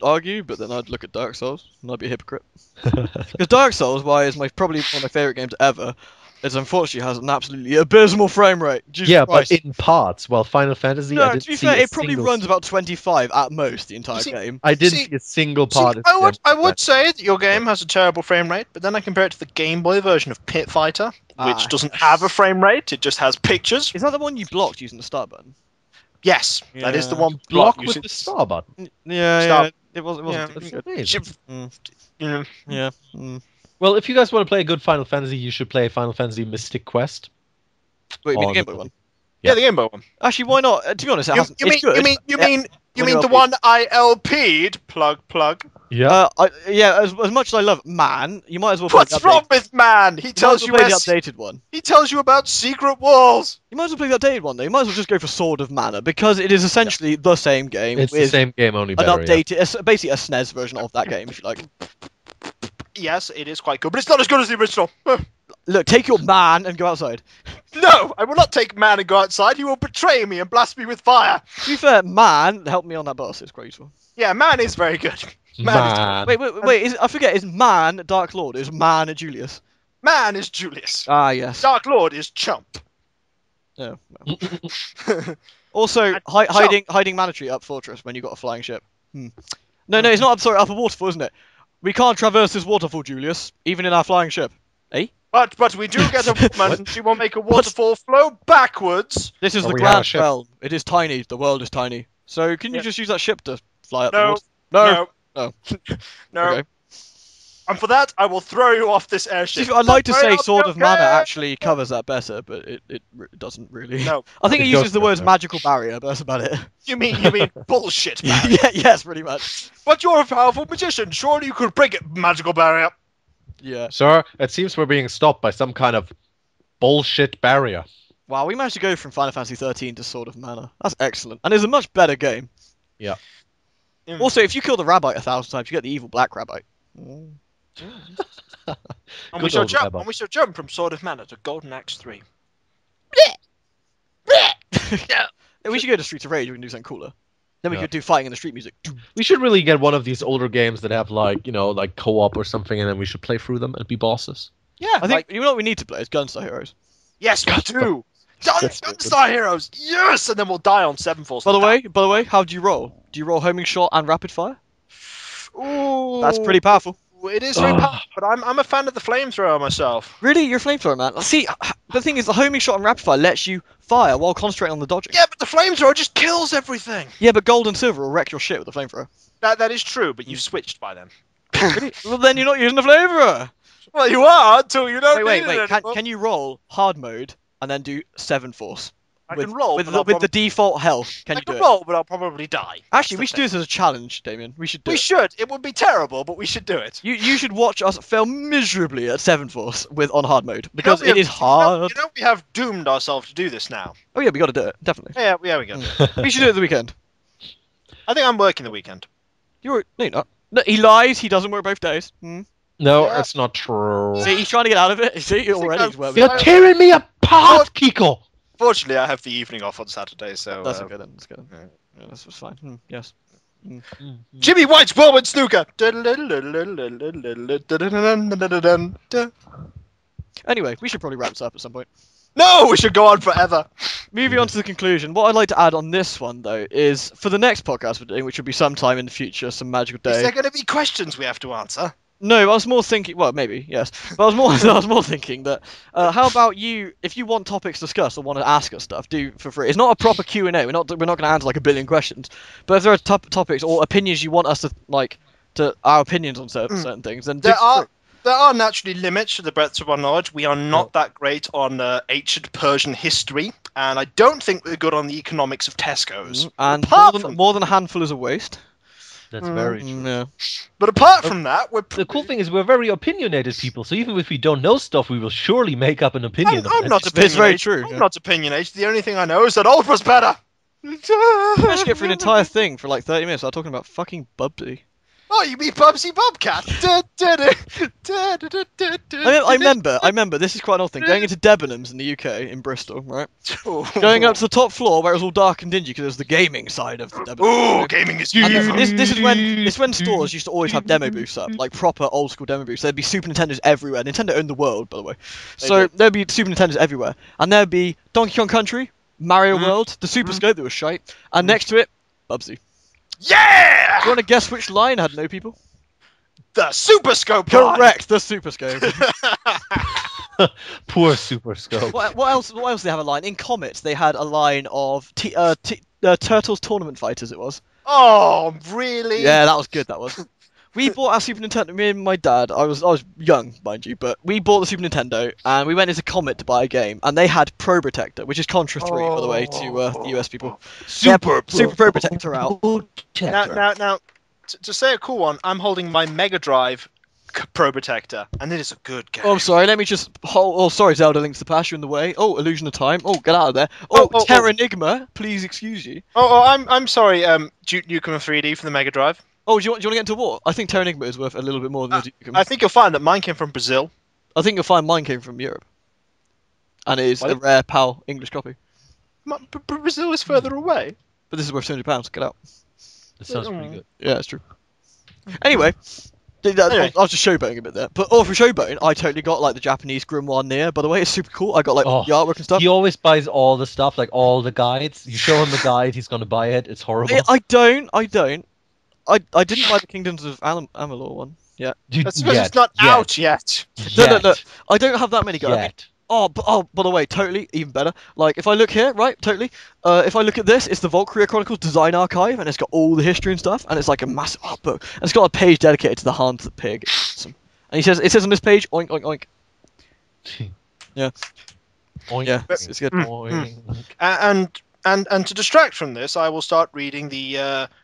Speaker 1: argue, but then I'd look at Dark Souls and I'd be a hypocrite. Because Dark Souls, why is probably one of my favorite games ever, is unfortunately has an absolutely abysmal frame rate. Jesus
Speaker 2: Yeah,
Speaker 1: Christ.
Speaker 2: but in parts, while Final Fantasy, I
Speaker 1: No,
Speaker 2: didn't
Speaker 1: to be
Speaker 2: see
Speaker 1: fair,
Speaker 2: a
Speaker 1: it probably
Speaker 2: single-
Speaker 1: runs about 25 at most the entire
Speaker 3: See,
Speaker 1: game.
Speaker 2: I didn't
Speaker 3: See-
Speaker 2: see a single
Speaker 3: see,
Speaker 2: part.
Speaker 3: I would say that your game has a terrible frame rate, but then I compare it to the Game Boy version of Pit Fighter, which
Speaker 1: Ah.
Speaker 3: doesn't have a frame rate, it just has pictures.
Speaker 1: Is that the one you blocked using the start button?
Speaker 3: Yes, that is the
Speaker 1: Yeah.
Speaker 3: one
Speaker 2: block
Speaker 3: block
Speaker 2: with the star button.
Speaker 1: Yeah,
Speaker 3: Stop.
Speaker 1: It wasn't
Speaker 3: Yeah.
Speaker 1: too
Speaker 2: That's
Speaker 1: good.
Speaker 2: amazing.
Speaker 3: You know,
Speaker 1: Yeah.
Speaker 2: Well, if you guys want to play a good Final Fantasy, you should play Final Fantasy Mystic Quest.
Speaker 1: Wait, you mean
Speaker 2: On-
Speaker 1: the Game Boy one?
Speaker 3: yeah, the Game Boy one.
Speaker 1: Actually, why not? To be honest, it hasn't.
Speaker 3: You
Speaker 1: It's good.
Speaker 3: mean
Speaker 1: When
Speaker 3: the
Speaker 1: you
Speaker 3: one I LP'd? Plug.
Speaker 2: Yeah.
Speaker 1: As much as I love Man, you might as well play
Speaker 3: What's
Speaker 1: the
Speaker 3: wrong with man? He
Speaker 1: You might
Speaker 3: tells
Speaker 1: as
Speaker 3: you
Speaker 1: well play the
Speaker 3: where-
Speaker 1: updated one.
Speaker 3: he tells you about secret walls.
Speaker 1: You might as well play the updated one, though. You might as well just go for Sword of Mana, because it is essentially the same game
Speaker 2: it's the
Speaker 1: with
Speaker 2: same game, only
Speaker 1: an
Speaker 2: better. Yeah.
Speaker 1: updated, basically a SNES version of that game, if you like.
Speaker 3: Yes, it is quite good, but it's not as good as the original.
Speaker 1: Look, take your man and go outside.
Speaker 3: No, I will not take man and go outside. He will betray me and blast me with fire.
Speaker 1: To be fair, Man helped me on that boss. It's quite useful.
Speaker 3: Yeah, man is very good.
Speaker 2: Man.
Speaker 1: Wait, I forget. Is Man Dark Lord? Is Man Julius?
Speaker 3: Man is Julius.
Speaker 1: Ah, yes.
Speaker 3: Dark Lord is Chump.
Speaker 1: No. Also,
Speaker 3: And
Speaker 1: hiding Mana Tree up Fortress when you've got a flying ship. No, it's not up. Sorry, up a waterfall, isn't it? We can't traverse this waterfall, Julius, even in our flying ship. Eh?
Speaker 3: But we do get a woman, and she will make a waterfall flow backwards.
Speaker 1: This is
Speaker 2: Oh,
Speaker 1: the
Speaker 2: we have a
Speaker 1: grand
Speaker 2: ship.
Speaker 1: realm. It is tiny. The world is tiny. So can you
Speaker 3: Yeah.
Speaker 1: just use that ship to fly up the
Speaker 3: No,
Speaker 1: water?
Speaker 3: no,
Speaker 1: Oh.
Speaker 3: no.
Speaker 1: Okay.
Speaker 3: And for that, I will throw you off this airship.
Speaker 1: I'd like to
Speaker 3: Don't worry,
Speaker 1: say
Speaker 3: I'll
Speaker 1: Sword
Speaker 3: be
Speaker 1: of Mana
Speaker 3: okay.
Speaker 1: actually covers that better, but it doesn't really.
Speaker 3: No,
Speaker 1: I think it
Speaker 2: It
Speaker 1: uses
Speaker 2: goes
Speaker 1: the words
Speaker 2: better.
Speaker 1: magical barrier, but that's about it.
Speaker 3: you mean bullshit, man.
Speaker 1: Yeah, yes, pretty much.
Speaker 3: But you're a powerful magician. Surely you could break it, magical barrier.
Speaker 1: Yeah.
Speaker 2: Sir, it seems we're being stopped by some kind of bullshit barrier.
Speaker 1: Wow, we managed to go from Final Fantasy 13 to Sword of Mana. That's excellent, and it's a much better game.
Speaker 2: Yeah.
Speaker 1: Also, if you kill the rabbit 1,000 times, you get the evil black rabbit.
Speaker 3: And
Speaker 2: Good
Speaker 3: we shall
Speaker 2: old
Speaker 3: jump.
Speaker 2: Rebel.
Speaker 3: And we shall jump from Sword of Mana to Golden Axe 3.
Speaker 1: We should go to Streets of Rage. We can do something cooler. Then we
Speaker 2: Yeah.
Speaker 1: could do fighting in the street music.
Speaker 2: We should really get one of these older games that have like, like co-op or something, and then we should play through them and be bosses.
Speaker 3: Yeah,
Speaker 1: I think you know what we need to play is Gunstar Heroes.
Speaker 3: yes, we do. Gunstar Heroes. Yes, and then we'll die on Seven Falls.
Speaker 1: By the way, how do you roll? Do you roll homing shot and rapid fire?
Speaker 3: Ooh,
Speaker 1: That's pretty powerful.
Speaker 3: It is very powerful, but I'm a fan of the flamethrower myself.
Speaker 1: Really, you're a flamethrower, man. See, the thing is, the homing shot and rapid fire lets you fire while concentrating on the dodging.
Speaker 3: Yeah, but the flamethrower just kills everything.
Speaker 1: Yeah, but gold and silver will wreck your shit with the flamethrower.
Speaker 3: That is true, but you've switched by then.
Speaker 1: Really? Well, then you're not using the flamethrower.
Speaker 3: Well, you are until you don't
Speaker 1: Wait.
Speaker 3: need it anymore.
Speaker 1: Can you roll hard mode and then do 7 force?
Speaker 3: I
Speaker 1: with,
Speaker 3: can roll,
Speaker 1: with,
Speaker 3: but
Speaker 1: the,
Speaker 3: I'll
Speaker 1: with the default health. Can
Speaker 3: I
Speaker 1: you do
Speaker 3: can
Speaker 1: it?
Speaker 3: roll, but I'll probably die.
Speaker 1: Actually, we
Speaker 3: That's
Speaker 1: should
Speaker 3: the
Speaker 1: do this as a challenge, Damien. We should do
Speaker 3: We
Speaker 1: it.
Speaker 3: should. It would be terrible, but we should do it.
Speaker 1: You should watch us fail miserably at 7 force on hard mode because
Speaker 3: You know,
Speaker 1: it is hard.
Speaker 3: You know, we have doomed ourselves to do this now.
Speaker 1: Oh yeah, we got to do it definitely.
Speaker 3: Yeah, we go.
Speaker 1: We should do it the weekend.
Speaker 3: I think I'm working the weekend.
Speaker 1: No, you're not. No, he lies. He doesn't work both days.
Speaker 2: No,
Speaker 3: Yeah.
Speaker 2: that's not true.
Speaker 1: See, he's trying to get out of it. See, already he's working.
Speaker 2: You're tearing me apart, Kiko.
Speaker 3: Fortunately, I have the evening off on Saturday, so
Speaker 1: That's okay then. That's good. Yeah, that's fine. Yes.
Speaker 3: Jimmy White's Whirlwind Snooker.
Speaker 1: Anyway, we should probably wrap this up at some point.
Speaker 3: No, we should go on forever.
Speaker 1: Moving on to the conclusion, what I'd like to add on this one, though, is for the next podcast we're doing, which will be sometime in the future, some magical
Speaker 3: Is
Speaker 1: day.
Speaker 3: there going to be questions we have to answer?
Speaker 1: No, I was more thinking. Well, maybe yes, but I was more thinking that. How about you? If you want topics discussed or want to ask us stuff, do for free. It's not a proper Q&A. We're not going to answer like a billion questions. But if there are topics or opinions you want us to our opinions on certain things, then
Speaker 3: There are naturally limits to the breadth of our knowledge. We are not that great on ancient Persian history, and I don't think we're good on the economics of Tesco's.
Speaker 1: And
Speaker 3: Apart
Speaker 1: more than a handful is a waste.
Speaker 2: That's very true.
Speaker 1: Yeah.
Speaker 3: But apart from that, we're
Speaker 2: The cool thing is we're very opinionated people, so even if we don't know stuff, we will surely make up an opinion.
Speaker 3: I'm not opinionated.
Speaker 1: It's very true.
Speaker 3: I'm not opinionated. The only thing I know is that old was better.
Speaker 1: We managed to get through an entire thing for like 30 minutes. I'm talking about fucking Bubsy.
Speaker 3: Oh, you mean Bubsy Bobcat?
Speaker 1: I remember, this is quite an old thing, going into Debenhams in the UK, in Bristol, right? Going up to the top floor where it was all dark and dingy because it was the gaming side of the Debenhams.
Speaker 3: Ooh, gaming is
Speaker 1: And
Speaker 3: huge.
Speaker 1: this is when stores used to always have demo booths up, like proper old school demo booths. There'd be Super Nintendos everywhere. Nintendo owned the world, by the way. So there'd be Super Nintendos everywhere. And there'd be Donkey Kong Country, Mario World, the Super Scope that was shite, and next to it, Bubsy.
Speaker 3: Yeah!
Speaker 1: Do you want to guess which line had no people?
Speaker 3: The Super Scope line.
Speaker 1: Correct, the Super Scope.
Speaker 2: Poor Super Scope.
Speaker 1: What else did they have a line? In Comets, they had a line of Turtles Tournament Fighters, it was.
Speaker 3: Oh, really?
Speaker 1: Yeah, that was good, that was. We bought our Super Nintendo, me and my dad, I was young, mind you, but we bought the Super Nintendo, and we went into Comet to buy a game, and they had Pro Protector, which is Contra 3, by the way, to the US people. Super Pro Protector out.
Speaker 3: Now, to say a cool one, I'm holding my Mega Drive Pro Protector, and it is a good game.
Speaker 1: Oh, I'm sorry, let me just hold... Oh, sorry, Zelda Links to Past, you're in the way. Oh, Illusion of Time. Oh, get out of there. Oh, Terranigma, please excuse you.
Speaker 3: I'm sorry, Duke Nukem 3D for the Mega Drive.
Speaker 1: Oh, do you want to get into war? I think Terranigma is worth a little bit more than the Duke Nukem.
Speaker 3: I think you'll find that mine came from Brazil.
Speaker 1: I think you'll find mine came from Europe. And it is a rare PAL English copy.
Speaker 3: Brazil is further away.
Speaker 1: But this is worth £200. Get out.
Speaker 2: That sounds pretty good.
Speaker 1: Yeah, it's true. Anyway, I was just showboating a bit there. But for showboating, I totally got like the Japanese Grimoire Near. By the way, it's super cool. I got like the artwork and stuff.
Speaker 2: He always buys all the stuff, like all the guides. You show him the guide, he's gonna buy it. It's horrible.
Speaker 1: I don't. I didn't buy the Kingdoms of Amalur one. Yeah.
Speaker 3: That's because it's not out yet.
Speaker 1: No. I don't have that many guides.
Speaker 2: Yet.
Speaker 1: By the way, totally, even better. Like, if I look here, right, totally. If I look at this, it's the Valkyria Chronicles Design Archive, and it's got all the history and stuff, and it's like a massive art book. And it's got a page dedicated to the Hans the Pig. It's awesome. And it says on this page, oink, oink, oink. Yeah.
Speaker 2: Oink,
Speaker 1: Yeah, it's good.
Speaker 2: oink.
Speaker 3: And to distract from this, I will start reading the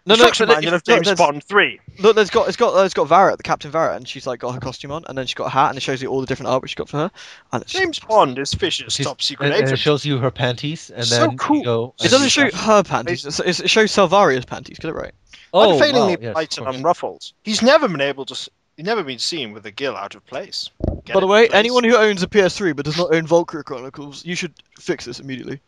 Speaker 1: No,
Speaker 3: instruction manual of James Bond 3.
Speaker 1: Look, it's got Varret, the Captain Varret, and she's like got her costume on, and then she's got a hat, and it shows you all the different art she's got for her. And it's
Speaker 3: James Bond is Fisher's top secret
Speaker 2: And
Speaker 3: agent.
Speaker 2: it shows you her panties, and
Speaker 3: So
Speaker 2: then
Speaker 3: cool.
Speaker 2: you go.
Speaker 1: It doesn't show her panties. It shows Salvaria's panties. Get it right.
Speaker 3: Unfailingly
Speaker 2: wow, yes,
Speaker 3: bright
Speaker 2: of
Speaker 3: and
Speaker 2: course.
Speaker 3: unruffled. He's never been seen with a gill out of place. Get
Speaker 1: By the
Speaker 3: it
Speaker 1: way,
Speaker 3: in place.
Speaker 1: anyone who owns a PS3 but does not own Valkyria Chronicles, you should fix this immediately.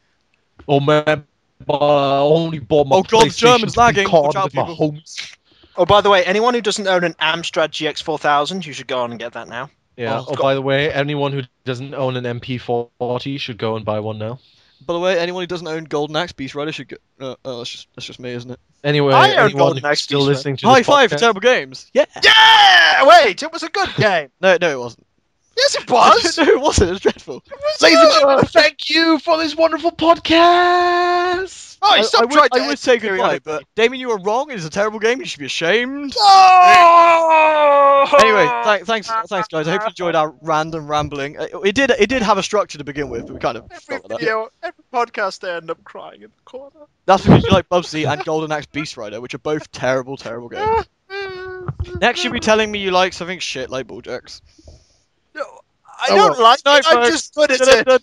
Speaker 2: Oh man, I only bought my
Speaker 1: Oh God, the
Speaker 2: PlayStation
Speaker 1: German's
Speaker 2: to be
Speaker 1: lagging.
Speaker 2: caught
Speaker 1: Watch out,
Speaker 2: with my
Speaker 1: people.
Speaker 2: homies.
Speaker 3: Oh, by the way, anyone who doesn't own an Amstrad GX 4000, you should go on and get that now.
Speaker 2: Yeah.
Speaker 3: Oh,
Speaker 2: Oh, by the way, anyone who doesn't own an MP40 should go and buy one now.
Speaker 1: By the way, anyone who doesn't own Golden Axe Beast Rider should go. That's just me, isn't it?
Speaker 2: Anyway,
Speaker 3: I own
Speaker 2: anyone
Speaker 3: Golden
Speaker 2: who's
Speaker 3: Axe
Speaker 2: still
Speaker 3: Beast,
Speaker 2: listening to
Speaker 1: High
Speaker 2: this
Speaker 1: five for
Speaker 2: podcast-
Speaker 1: terrible games. Yeah.
Speaker 3: Yeah! Wait, it was a good game.
Speaker 1: No, it wasn't.
Speaker 3: Yes, it was.
Speaker 1: No, it wasn't. It was dreadful.
Speaker 2: Ladies and gentlemen, thank you for this wonderful podcast.
Speaker 3: Oh, he stopped trying to
Speaker 1: I would say
Speaker 3: carry
Speaker 1: goodbye,
Speaker 3: on.
Speaker 1: but Damien, you were wrong. It is a terrible game. You should be ashamed.
Speaker 3: Oh!
Speaker 1: Anyway, thanks, guys. I hope you enjoyed our random rambling. It did have a structure to begin with, but we kind of
Speaker 3: Every
Speaker 1: stopped at that.
Speaker 3: video, every podcast, they end up crying in the corner.
Speaker 1: That's because you like Bubsy and Golden Axe Beast Rider, which are both terrible, terrible games. Next, you'll be telling me you like something shit like Balljacks.
Speaker 3: I don't like it. I'm just good at it.